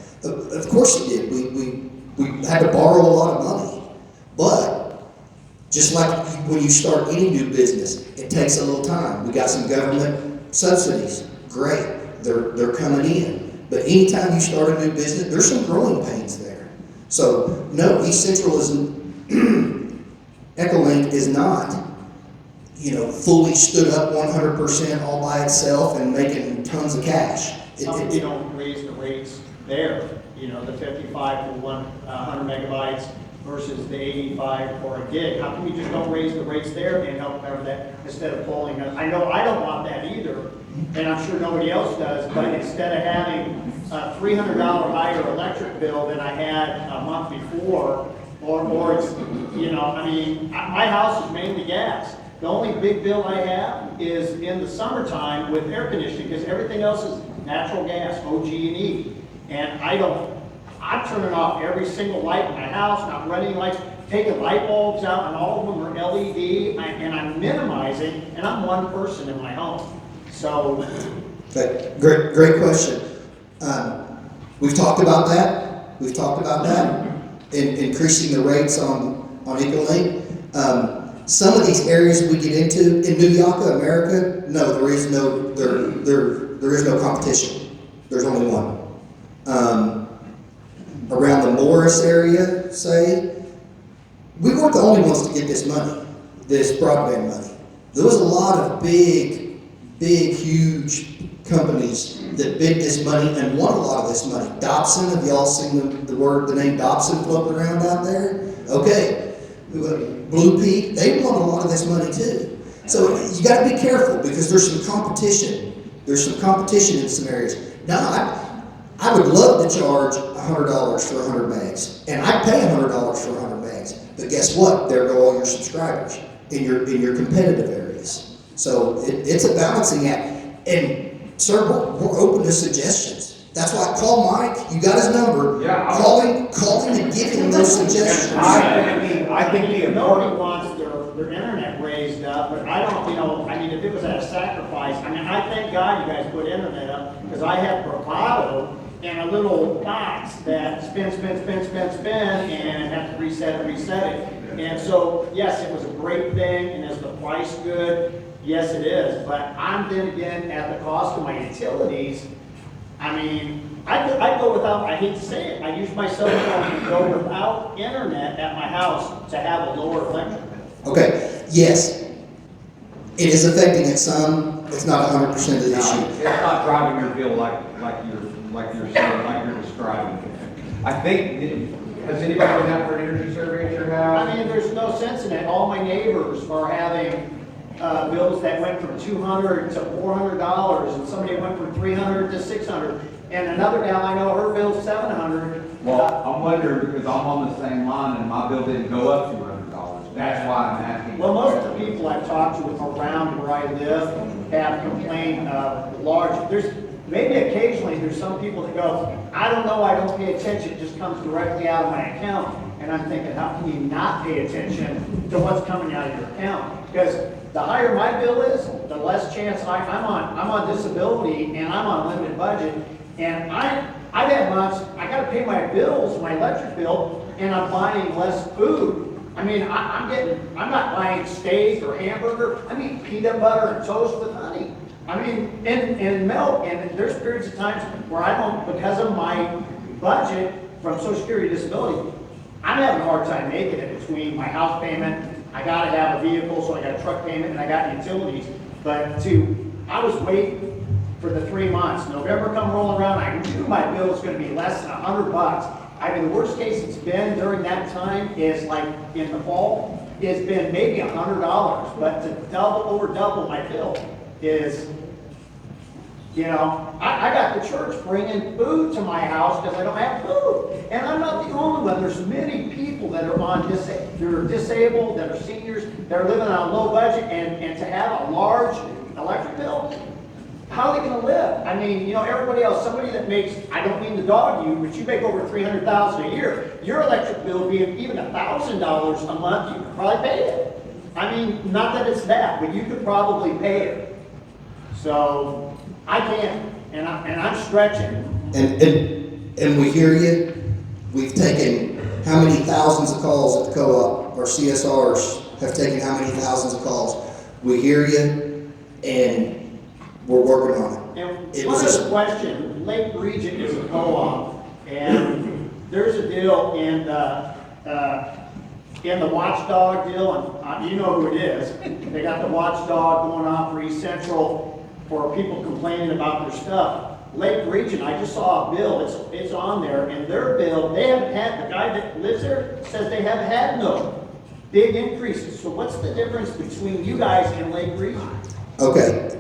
[SPEAKER 5] Of course it did. We had to borrow a lot of money. But just like when you start any new business, it takes a little time. We got some government subsidies. Great. They're coming in. But anytime you start a new business, there's some growing pains there. So no, East Central isn't, ecoLINK is not, fully stood up 100% all by itself and making tons of cash.
[SPEAKER 10] How come you don't raise the rates there? The 55 for 100 megabytes versus the 85 for a gig. How come you just don't raise the rates there and help cover that instead of pulling it? I know I don't want that either, and I'm sure nobody else does, but instead of having a $300 higher electric bill than I had a month before, or it's, my house is mainly gas. The only big bill I have is in the summertime with air conditioning, because everything else is natural gas, OG&E. And I'm turning off every single light in my house, not running lights, taking light bulbs out, and all of them are LED, and I'm minimizing, and I'm one person in my home. So.
[SPEAKER 5] Okay. Great question. We've talked about that. Increasing the rates on ecoLINK. Some of these areas we get into in New Yucca, America, no, there is no competition. There's only one. Around the Morris area, say, we weren't the only ones to get this money, this broadband money. There was a lot of big, huge companies that bid this money and won a lot of this money. Dobson, have y'all seen the name Dobson floating around out there? Okay. Blue Peak, they won a lot of this money too. So you got to be careful because there's some competition. There's some competition in some areas. Now, I would love to charge $100 for 100 megs, and I'd pay $100 for 100 megs. But guess what? There go all your subscribers in your competitive areas. So it's a balancing act. And sir, we're open to suggestions. That's why call Mike. You got his number.
[SPEAKER 4] Yeah,
[SPEAKER 5] call him and give him those suggestions.
[SPEAKER 4] I think
[SPEAKER 10] Nobody wants their internet raised up, but I don't, if it was at a sacrifice, I thank God you guys put internet up, because I have bravado and a little box that spin, and have to reset it. And so, yes, it was a great thing, and is the price good? Yes, it is. But I'm then again at the cost of my utilities. I go without, I hate to say it, I use my cell phone to go without internet at my house to have a lower electric bill.
[SPEAKER 5] Okay, yes. It is affecting it some. It's not 100% of the issue.
[SPEAKER 4] It's not driving your bill like you're saying, like you're describing. I think, has anybody been out for an energy survey at your house?
[SPEAKER 10] There's no sense in it. All my neighbors are having bills that went from $200 to $400, and somebody went from $300 to $600, and another gal I know, her bill's $700.
[SPEAKER 4] Well, I'm wondering because I'm on the same line and my bill didn't go up $200. That's why I'm asking.
[SPEAKER 10] Well, most of the people I've talked to around where I live have complained of large. Maybe occasionally there's some people that go, I don't know, I don't pay attention, it just comes directly out of my account. And I'm thinking, how can you not pay attention to what's coming out of your account? Because the higher my bill is, the less chance I'm on disability and I'm on limited budget. And I've had months, I gotta pay my bills, my electric bill, and I'm buying less food. I'm not buying steak or hamburger, I'm eating peanut butter and toast with honey. And milk, and there's periods of times where I don't, because of my budget from Social Security disability, I'm having a hard time making it between my house payment, I gotta have a vehicle, so I got a truck payment, and I got utilities. I was waiting for the 3 months. November come rolling around, I knew my bill was gonna be less than $100. The worst case it's been during that time is like in the fall, it's been maybe $100, but to over double my bill is, I got the church bringing food to my house because I don't have food. And I'm not the only one. There's many people that are they're disabled, that are seniors, that are living on a low budget, and to have a large electric bill, how are they gonna live? I mean, you know, everybody else, somebody that makes, I don't mean to dog you, but you make over $300,000 a year, your electric bill being even $1,000 a month, you could probably pay it. I mean, not that it's that, but you could probably pay it. So, I can't, and I'm stretching.
[SPEAKER 5] And we hear you. We've taken how many thousands of calls at the co-op, or CSRs have taken how many thousands of calls. We hear you, and we're working on it.
[SPEAKER 10] And
[SPEAKER 5] It
[SPEAKER 10] one
[SPEAKER 5] was
[SPEAKER 10] other question, Lake Region is a co-op, and there's a deal in the watchdog deal, and you know who it is. They got the watchdog going on for East Central for people complaining about their stuff. Lake Region, I just saw a bill, it's on there, and their bill, they haven't had, the guy that lives there says they haven't had no big increases. So what's the difference between you guys and Lake Region?
[SPEAKER 5] Okay.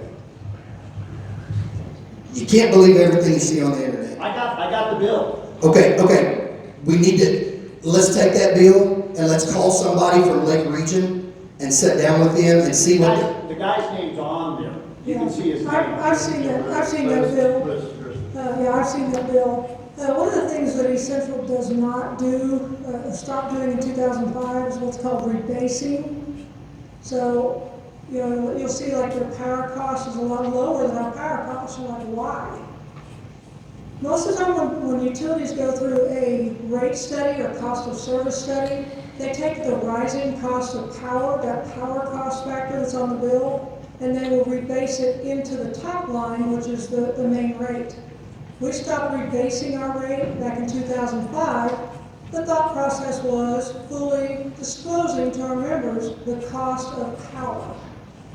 [SPEAKER 5] You can't believe everything you see on the internet.
[SPEAKER 10] I got the bill.
[SPEAKER 5] Okay. We need to, let's take that bill and let's call somebody from Lake Region and sit down with them and see what.
[SPEAKER 10] The guy's name's on there. You can see his name.
[SPEAKER 6] I've seen that bill. I've seen that bill. One of the things that East Central does not do, stopped doing in 2005 is what's called rebasing. So, you know, you'll see like their power cost is a lot lower than our power costs. You're like, why? Most of the time when utilities go through a rate study or cost of service study, they take the rising cost of power, that power cost factor that's on the bill, and they will rebase it into the top line, which is the main rate. We stopped rebasing our rate back in 2005. The thought process was fully disclosing to our members the cost of power.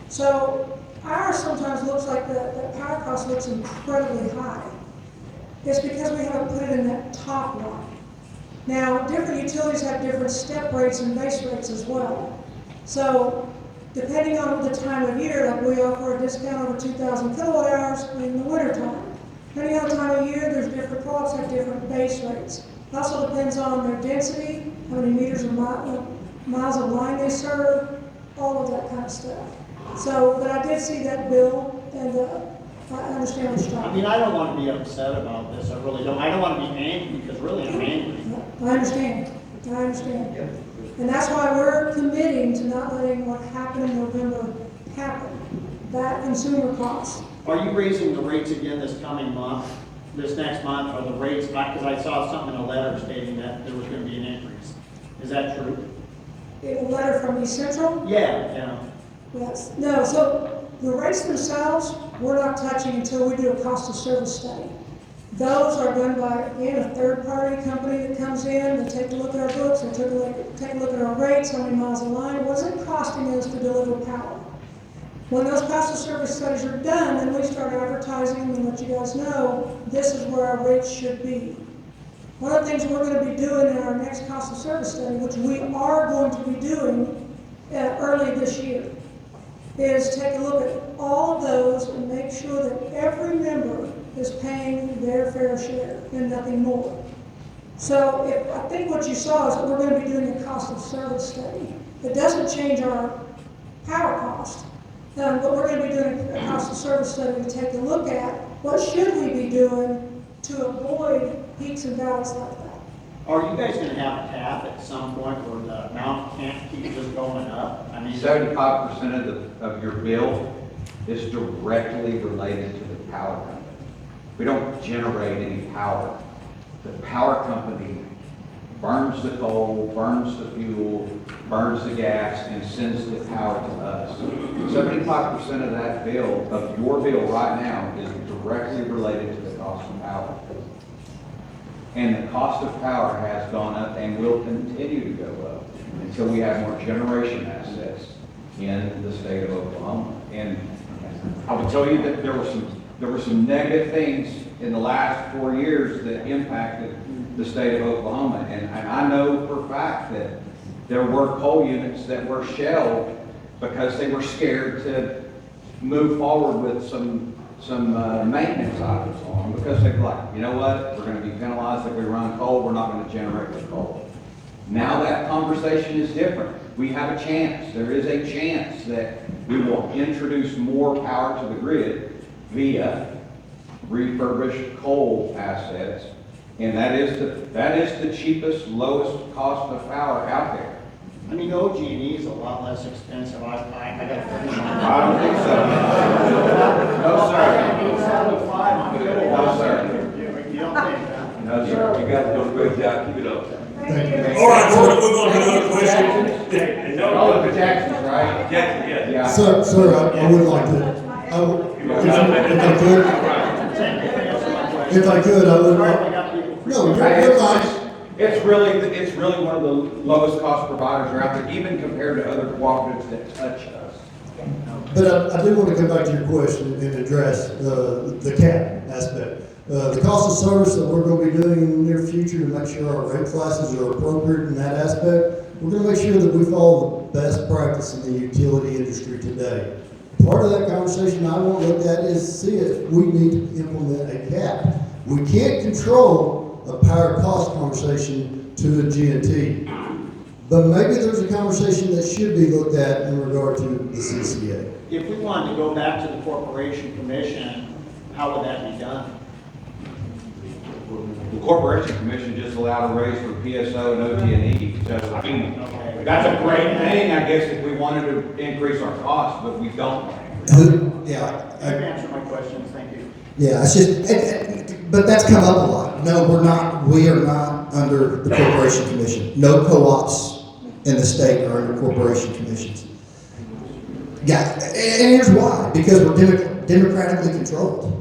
[SPEAKER 6] So ours sometimes looks like the power cost looks incredibly high. It's because we haven't put it in that top line. Now, different utilities have different step rates and base rates as well. So depending on the time of year, like we offer a discount over 2,000 kilowatt hours in the wintertime. Depending on the time of year, there's different co-ops have different base rates. It also depends on their density, how many meters or miles of line they serve, all of that kind of stuff. So, but I did see that bill, and I understand what you're talking about.
[SPEAKER 10] I mean, I don't want to be upset about this, I really don't. I don't want to be angry, because really I'm angry.
[SPEAKER 6] I understand. And that's why we're committing to not letting what happened in November happen. That consumer cost.
[SPEAKER 10] Are you raising the rates again this coming month, this next month, or the rates, because I saw something in a letter stating that there was going to be an increase. Is that true?
[SPEAKER 6] A letter from East Central?
[SPEAKER 10] Yeah.
[SPEAKER 6] Yes. No, so the rates themselves, we're not touching until we do a cost of service study. Those are done by, again, a third-party company that comes in, they take a look at our books, they take a look at our rates, how many miles of line, what is it costing us to deliver power? When those cost of service studies are done, then we start advertising and let you guys know this is where our rates should be. One of the things we're going to be doing in our next cost of service study, which we are going to be doing early this year, is take a look at all of those and make sure that every member is paying their fair share and nothing more. So I think what you saw is that we're going to be doing a cost of service study. It doesn't change our power cost. But we're going to be doing a cost of service study to take a look at what should we be doing to avoid peaks and valleys like that.
[SPEAKER 10] Are you guys going to have a cap at some point where the amount can't keep just going up? I mean,
[SPEAKER 4] 75% of your bill is directly related to the power company. We don't generate any power. The power company burns the coal, burns the fuel, burns the gas, and sends the power to us. 75% of that bill, of your bill right now, is directly related to the cost of power. And the cost of power has gone up and will continue to go up until we have more generation assets in the state of Oklahoma. And I would tell you that there were some negative things in the last 4 years that impacted the state of Oklahoma. And I know for a fact that there were coal units that were shelved because they were scared to move forward with some maintenance items on them, because they're like, you know what, we're going to be penalized if we run coal, we're not going to generate the coal. Now that conversation is different. We have a chance. There is a chance that we will introduce more power to the grid
[SPEAKER 9] via refurbished coal assets, and that is the cheapest, lowest cost of power out there.
[SPEAKER 10] I mean, OG&E is a lot less expensive. I got.
[SPEAKER 9] I don't think so. No, sir.
[SPEAKER 10] 75 on kilowatt.
[SPEAKER 9] No, sir.
[SPEAKER 10] You don't think that?
[SPEAKER 9] No, sir. You guys are doing a great job. Keep it up.
[SPEAKER 1] All right, we're gonna move on to another question.
[SPEAKER 9] All the Jacksons, right?
[SPEAKER 1] Jackson, yeah.
[SPEAKER 9] Yeah.
[SPEAKER 3] Sir, I would like to, if I could, I would, no, you're fine.
[SPEAKER 9] It's really one of the lowest cost providers out there, even compared to other cooperatives that touch us.
[SPEAKER 3] But I do want to come back to your question and address the cap aspect. The cost of service that we're going to be doing in the near future to make sure our rate classes are appropriate in that aspect, we're going to make sure that we follow the best practice in the utility industry today. Part of that conversation I want to look at is see if we need to implement a cap. We can't control a power cost conversation to a G&T. But maybe there's a conversation that should be looked at in regard to the CCA.
[SPEAKER 10] If we wanted to go back to the Corporation Commission, how would that be done?
[SPEAKER 9] The Corporation Commission just allowed a raise for PSO and OG&E. So, I mean, that's a great thing, I guess, if we wanted to increase our costs, but we don't.
[SPEAKER 5] Yeah.
[SPEAKER 10] You've answered my questions, thank you.
[SPEAKER 5] Yeah, it's just, but that's come up a lot. No, we are not under the Corporation Commission. No co-ops in the state are under corporation commissions. Yeah, and here's why, because we're democratically controlled.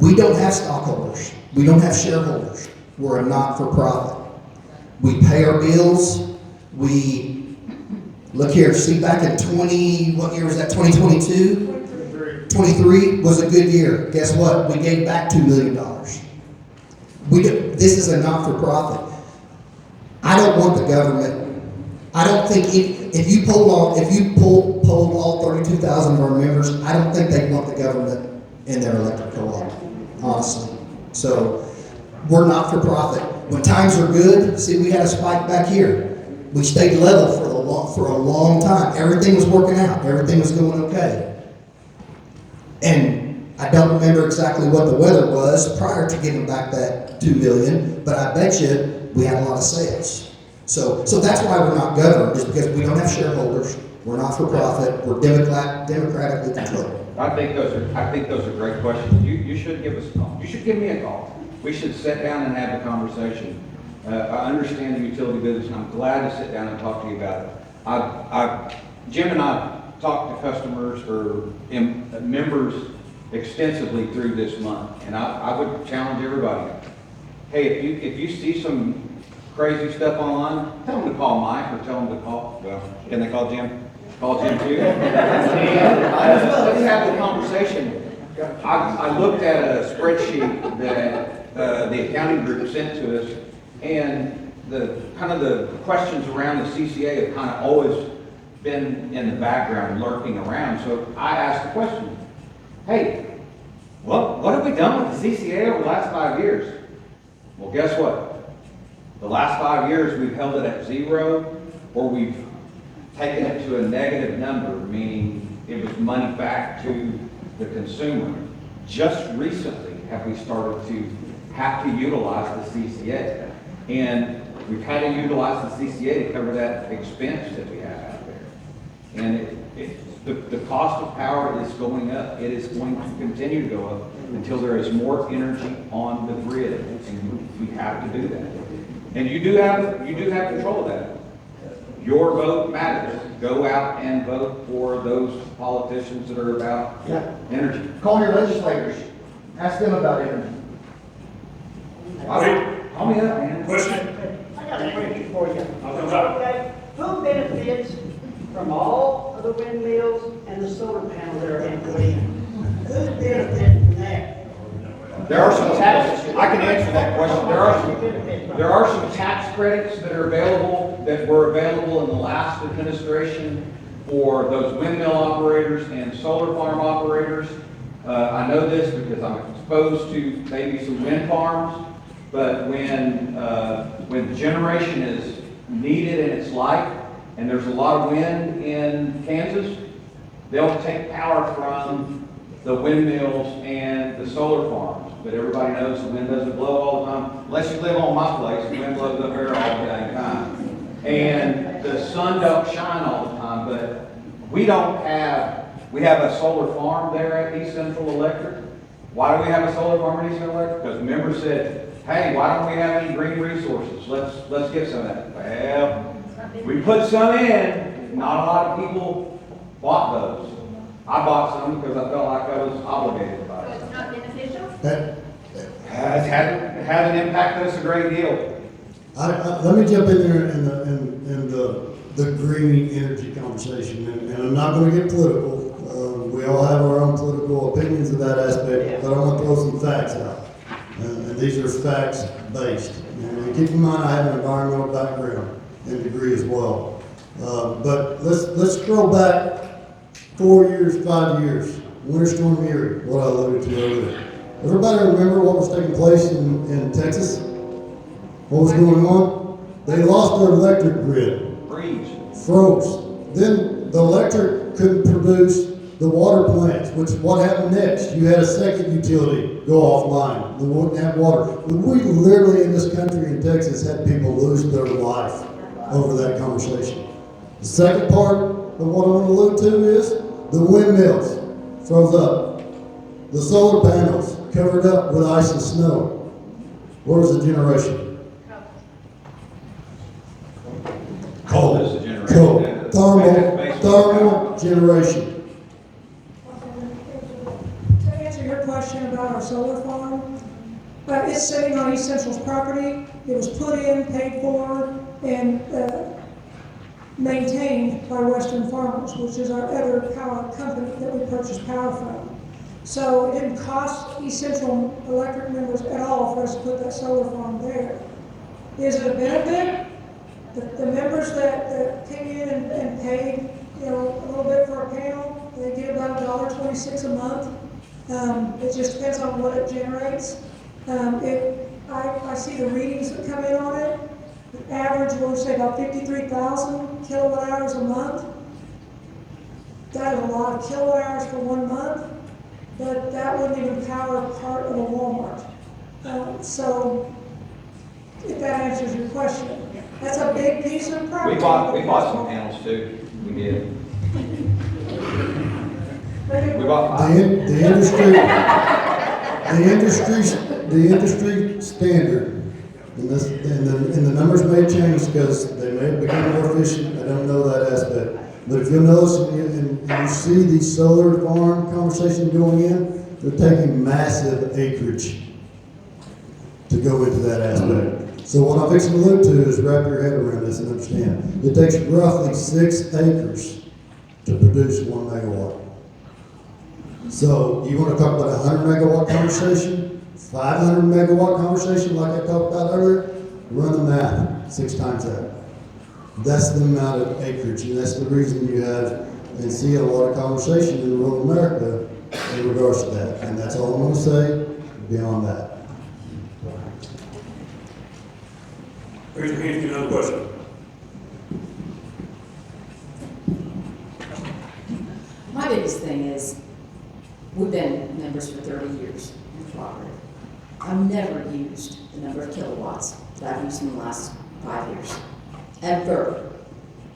[SPEAKER 5] We don't have stockholders. We don't have shareholders. We're a not-for-profit. We pay our bills. We, look here, see back in what year was that, 2022? 23 was a good year. Guess what? We gave back $2 million. This is a not-for-profit. I don't want the government. I don't think if you polled all 32,000 of our members, I don't think they want the government in their electric co-op, honestly. So we're not-for-profit. When times are good, see, we had a spike back here. We stayed level for a long time. Everything was working out. Everything was going okay. And I don't remember exactly what the weather was prior to giving back that $2 million, but I bet you we had a lot of sales. So that's why we're not governed, is because we don't have shareholders, we're not for profit, we're democratically controlled.
[SPEAKER 9] I think those are great questions. You should give us a call. You should give me a call. We should sit down and have a conversation. I understand the utility business, and I'm glad to sit down and talk to you about it. Jim and I talk to customers or members extensively through this month, and I would challenge everybody. Hey, if you see some crazy stuff online, tell them to call Mike or tell them to call. Well, can they call Jim? Call Jim too. Let's have a conversation. I looked at a spreadsheet that the accounting group sent to us, and the questions around the CCA have kind of always been in the background, lurking around. So I asked the question, hey, what have we done with the CCA over the last 5 years? Well, guess what? The last 5 years, we've held it at zero, or we've taken it to a negative number, meaning it was money back to the consumer. Just recently have we started to have to utilize the CCA. And we've had to utilize the CCA to cover that expense that we have out there. And the cost of power is going up. It is going to continue to go up until there is more energy on the grid, and we have to do that. And you do have control of that. Your vote matters. Go out and vote for those politicians that are about energy.
[SPEAKER 5] Call your legislators. Ask them about energy.
[SPEAKER 9] Call me up, man.
[SPEAKER 1] Question?
[SPEAKER 13] I got a question for you.
[SPEAKER 1] I'll come back.
[SPEAKER 13] Okay, who benefits from all of the windmills and the solar panels that are being put in? Who's benefiting from that?
[SPEAKER 9] There are some tax, I can answer that question. There are some tax credits that are available, that were available in the last administration for those windmill operators and solar farm operators. I know this because I'm exposed to maybe some wind farms, but when generation is needed and it's light, and there's a lot of wind in Kansas, they'll take power from
[SPEAKER 4] the windmills and the solar farms. But everybody knows the wind doesn't blow all the time, unless you live on my place, the wind blows up there all the dang time. And the sun don't shine all the time, but we have a solar farm there at East Central Electric. Why do we have a solar farm at East Central Electric? Because members said, hey, why don't we have any green resources? Let's get some of that. Well, we put some in, not a lot of people bought those. I bought some because I felt like I was obligated to buy
[SPEAKER 11] So
[SPEAKER 4] them.
[SPEAKER 11] it's not beneficial?
[SPEAKER 4] It hasn't impacted us a great deal.
[SPEAKER 7] Let me jump in there in the green energy conversation, and I'm not gonna get political. We all have our own political opinions of that aspect, but I want to throw some facts out. And these are facts based. And keep in mind, I have an environmental background and degree as well. But let's scroll back 4 years, 5 years. Winter Storm Erie, what I alluded to earlier. Everybody remember what was taking place in Texas? What was going on? They lost their electric grid. Froze. Then the electric couldn't produce the water plants, which what happened next? You had a second utility go offline. They wouldn't have water. We literally in this country in Texas had people lose their life over that conversation. The second part of what I want to allude to is the windmills froze up. The solar panels covered up with ice and snow. Where was the generation?
[SPEAKER 4] Coal is the generation.
[SPEAKER 7] Coal. Thermal generation.
[SPEAKER 6] To answer your question about our solar farm, it's sitting on East Central's property. It was put in, paid for, and maintained by Western Farmers, which is our other power company that we purchase power from. So it didn't cost East Central Electric members at all for us to put that solar farm there. Is it a benefit? The members that came in and paid, a little bit for a panel, they get about $1.26 a month. It just depends on what it generates. I see the readings that come in on it. The average, we'll say about 53,000 kilowatt hours a month. That is a lot of kilowatt hours for 1 month, but that wouldn't even power part of a Walmart. So, if that answers your question. That's a big piece of property.
[SPEAKER 4] We bought some panels too. We did. We bought
[SPEAKER 7] the industry standard, and the numbers may change because they may become more efficient. I don't know that aspect. But if you'll notice and you see the solar farm conversation going in, they're taking massive acreage to go into that aspect. So what I'm fixing to allude to is wrap your head around this and understand. It takes roughly 6 acres to produce 1 megawatt. So you want to talk about a 100 megawatt conversation, 500 megawatt conversation like I talked about earlier? Run the math, 6 times that. That's the amount of acreage, and that's the reason you have and see a lot of conversation in rural America in regards to that. And that's all I'm going to say beyond that.
[SPEAKER 1] Raise your hand if you have another question.
[SPEAKER 8] My biggest thing is, we've been members for 30 years in the cooperative. I've never used the number of kilowatts that I've used in the last 5 years, ever.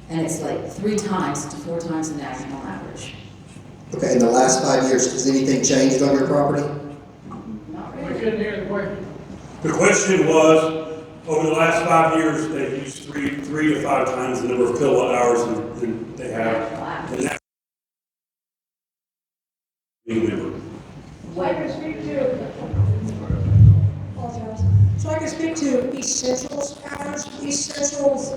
[SPEAKER 8] And it's like 3 times to 4 times the national average.
[SPEAKER 5] Okay, in the last 5 years, has anything changed on your property?
[SPEAKER 8] Not
[SPEAKER 13] We
[SPEAKER 8] really.
[SPEAKER 13] couldn't hear the question.
[SPEAKER 1] The question was, over the last 5 years, they've used 3 to 5 times the number of kilowatt hours than they have. And that's being member.
[SPEAKER 6] So I can speak to, apologize. So I can speak to East Central's average. East Central's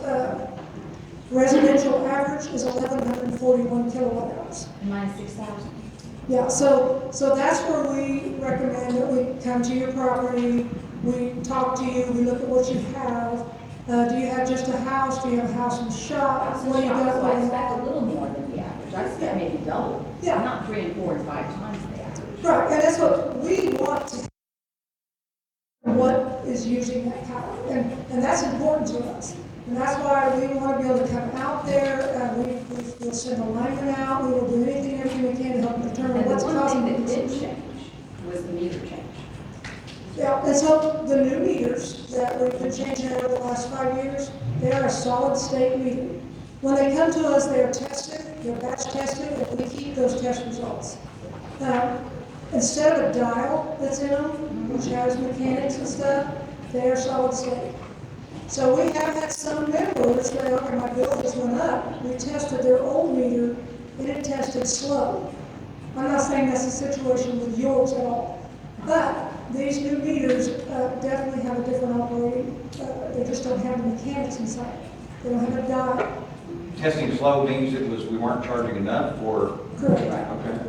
[SPEAKER 6] residential average is 1,141 kilowatt hours.
[SPEAKER 8] Minus 6,000.
[SPEAKER 6] Yeah, so that's where we recommend that we come to your property, we talk to you, we look at what you have. Do you have just a house? Do you have a house and shop? What do you got
[SPEAKER 8] So I
[SPEAKER 6] going
[SPEAKER 8] expect a
[SPEAKER 6] on?
[SPEAKER 8] little more than the average. I expect maybe double.
[SPEAKER 6] Yeah.
[SPEAKER 8] Not 3 and 4 and 5 times the average.
[SPEAKER 6] Right, and that's what we want to, what is using that power. And And that's important to us. And that's why we want to be able to come out there, we'll send a lineman out, we will do anything, everything we can to help determine
[SPEAKER 8] And the
[SPEAKER 6] what's
[SPEAKER 8] one
[SPEAKER 6] causing
[SPEAKER 8] thing
[SPEAKER 6] the
[SPEAKER 8] that did
[SPEAKER 6] usage.
[SPEAKER 8] change was the meter change.
[SPEAKER 6] Yeah, and so the new meters that we've been changing over the last 5 years, they are a solid state meter. When they come to us, they are tested, they're batch tested, and we keep those test results. Instead of a dial that's in them, which has mechanics and stuff, they are solid state. So we have had some members that, okay, my bill just went up. We tested their old meter, and it tested slow. I'm not saying that's the situation with yours at all, but these new meters definitely have a different operating, they just don't have the mechanics inside. They don't have a dial.
[SPEAKER 4] Testing slow means we weren't charging enough, or?
[SPEAKER 6] Correct.
[SPEAKER 4] Okay.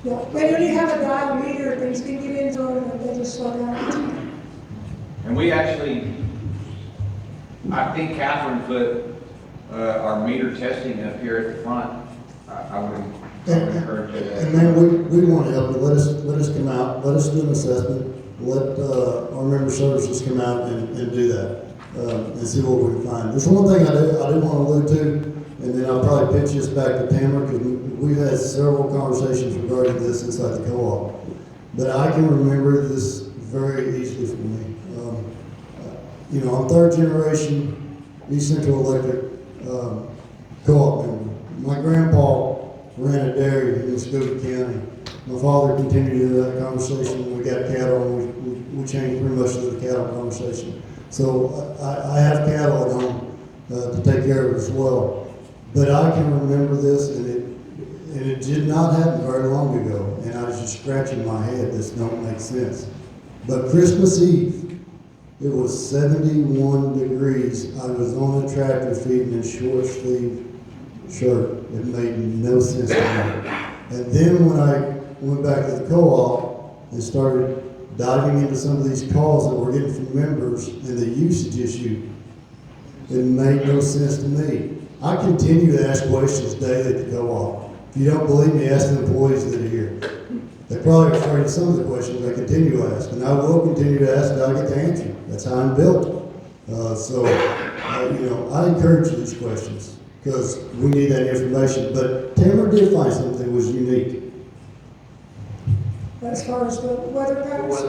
[SPEAKER 6] Yeah, but when you have a dial meter, things can get into them, and they just slow down.
[SPEAKER 4] And we actually, I think Catherine put our meter testing up here at the front. I would encourage you
[SPEAKER 3] And
[SPEAKER 4] to.
[SPEAKER 3] man, we want to help you. Let us come out, let us do an assessment, let our member services come out and do that, and see what we can find. There's one thing I do want to allude to, and then I'll probably pitch this back to Tamara, because we've had several conversations regarding this inside the co-op. But I can remember this very easily for me. You know, I'm third generation East Central Electric co-op member. My grandpa ran a dairy in Muskogee County. My father continued that conversation. We got cattle, and we changed pretty much to the cattle conversation. So I have cattle at home to take care of as well. But I can remember this, and it did not happen very long ago. And I was just scratching my head. This don't make sense. But Christmas Eve, it was 71 degrees. I was on a tractor feeding a short sleeve shirt. It made no sense to me. And then when I went back to the co-op and started diving into some of these calls that we're getting from members and the usage issue, it made no sense to me. I continue to ask questions daily at the co-op. If you don't believe me, ask the employees that are here. They're probably afraid of some of the questions I continue to ask, and I will continue to ask until I get the answer. That's how I'm built. I encourage these questions because we need that information. But Tamara did find something that was unique.
[SPEAKER 6] As far as the weather patterns?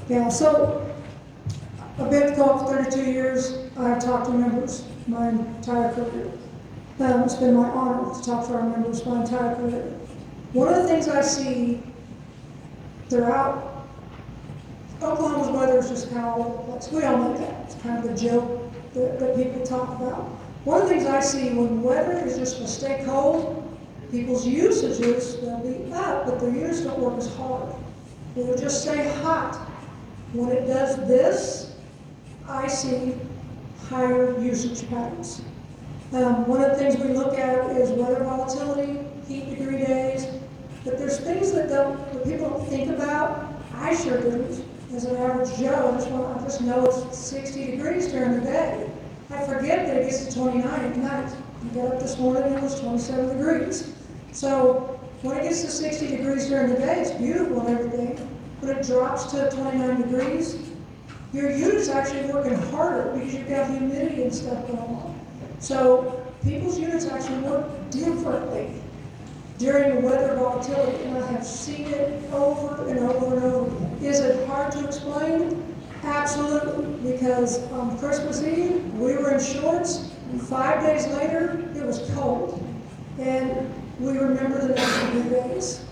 [SPEAKER 6] Yeah, so I've been at the co-op for 32 years. I've talked to members my entire career. It's been my honor to talk to our members my entire career. One of the things I see throughout Oklahoma's weather is just kind of all over the place. We all know that. It's kind of the joke that people talk about. One of the things I see when weather is just going to stay cold, people's usages, they'll be up, but their units don't work as hard. They will just stay hot. When it does this, I see higher usage patterns. One of the things we look at is weather volatility, heat degree days, but there's things that people don't think about. I sure didn't. As an average Joe, I just know it's 60 degrees during the day. I forget that it gets to 29 at night. I got up this morning and it was 27 degrees. So when it gets to 60 degrees during the day, it's beautiful and everything. When it drops to 29 degrees, your unit's actually working harder because you've got humidity and stuff going on. So people's units actually work differently during weather volatility, and I have seen it over and over and over again. Is it hard to explain? Absolutely, because on Christmas Eve, we were in shorts, and 5 days later, it was cold. And we remember the next few days.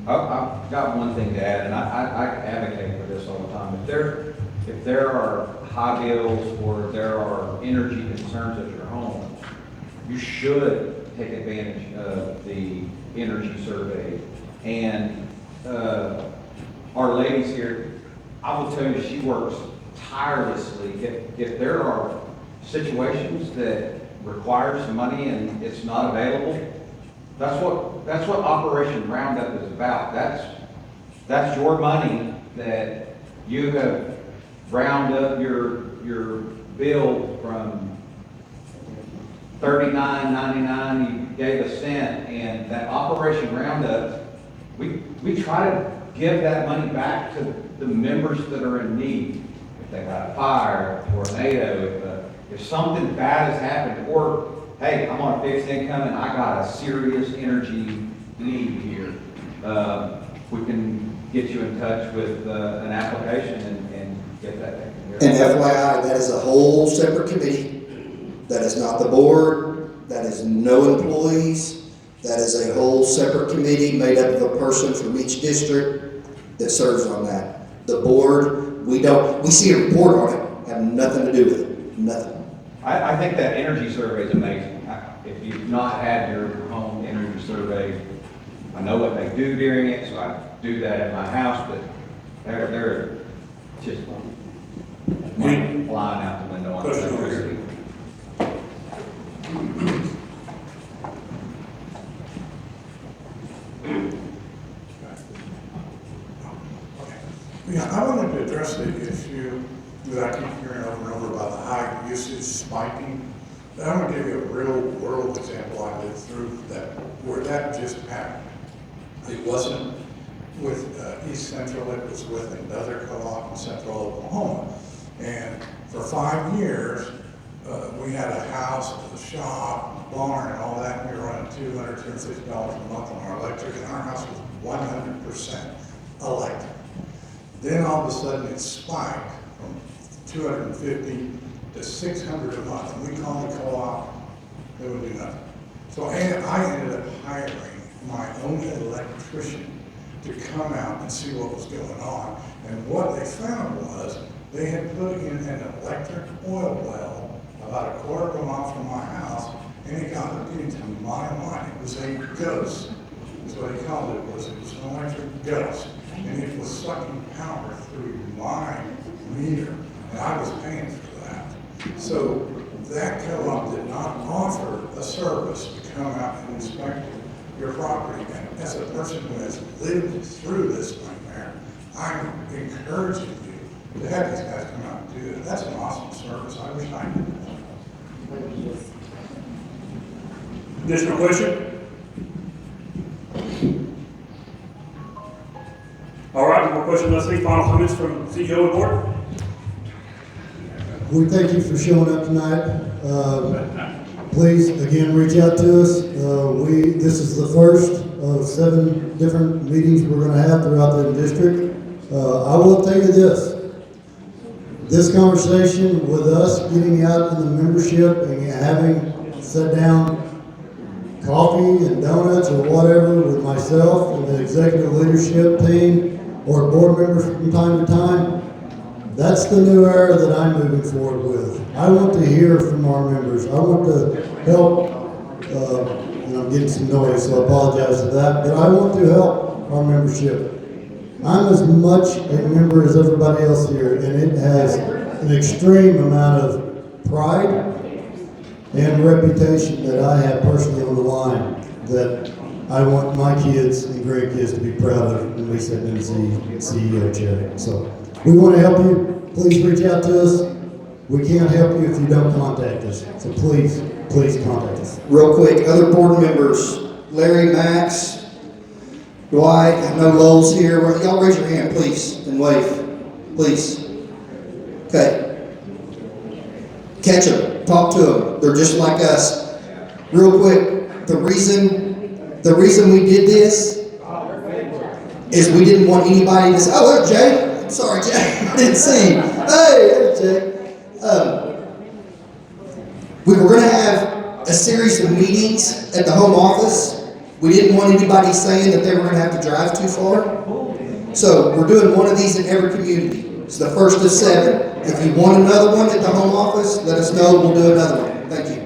[SPEAKER 4] I've got one thing to add, and I advocate for this all the time. If there are high bills or there are energy concerns at your home, you should take advantage of the energy survey. And our ladies here, I will tell you, she works tirelessly. If there are situations that require some money and it's not available, that's what Operation Roundup is about. That's your money that you have round up your bill from $39.99, you gave a cent, and that Operation Roundup, we try to give that money back to the members that are in need. If they got a fire, a tornado, If something bad has happened, or, hey, I'm on fixed income and I got a serious energy need here, we can get you in touch with an application and get that taken care
[SPEAKER 5] And
[SPEAKER 4] of.
[SPEAKER 5] FYI, that is a whole separate committee. That is not the board. That is no employees. That is a whole separate committee made up of a person from each district that serves on that. The board, we see a report on it, have nothing to do with it, nothing.
[SPEAKER 4] I think that energy survey is amazing. If you've not had your home energy survey, I know what they do during it, so I do that at my house, but they're just money flying out the window on electricity.
[SPEAKER 14] Yeah, I wanted to address the issue that I keep hearing over and over about the high usage spiking. I'm going to give you a real world example I lived through that, where that just happened. It wasn't with East Central, it was with another co-op in Central Oklahoma. And for 5 years, we had a house, a shop, a barn, and all that. We were running $200, $250 a month on our electric, and our house was 100% electric. Then all of a sudden it spiked from 250 to 600 a month, and we called the co-op, they would do nothing. So I ended up hiring my own electrician to come out and see what was going on. And what they found was they had put in an electric oil well about a quarter of a mile from my house, and it got hooked into my line. It was a ghost. That's what he called it. It was an electric ghost. And it was sucking power through my meter, and I was paying for that. So that co-op did not offer a service to come out and inspect your property. And as a person who has lived through this nightmare, I'm encouraging you to have these guys come out and do that. That's an awesome service. I wish I could do that.
[SPEAKER 1] Additional question? All right, more questions, Leslie. Final comments from CEO and board?
[SPEAKER 3] We thank you for showing up tonight. Please, again, reach out to us. This is the first of 7 different meetings we're going to have throughout the district. I will tell you this conversation with us getting out in the membership and having sit down coffee and donuts or whatever with myself and the executive leadership team or board members from time to time, that's the new era that I'm moving forward with. I want to hear from our members. I want to help, and I'm getting some noise, so I apologize for that, but I want to help our membership. I'm as much a member as everybody else here, and it has an extreme amount of pride and reputation that I have personally on the line that I want my kids and grandkids to be proud of when we sit in the CEO chair. So we want to help you. Please reach out to us. We can't help you if you don't contact us. So please contact us.
[SPEAKER 5] Real quick, other board members, Larry, Max, Dwight, I know Lowell's here. Y'all raise your hand, please, and wave. Please. Okay. Catch them. Talk to them. They're just like us. Real quick, the reason we did this is we didn't want anybody to say, oh, there's Jay. I'm sorry, Jay. I didn't see you. Hey, there's Jay. We were going to have a series of meetings at the home office. We didn't want anybody saying that they were going to have to drive too far. So we're doing one of these in every community. It's the first of 7. If you want another one at the home office, let us know. We'll do another one. Thank you.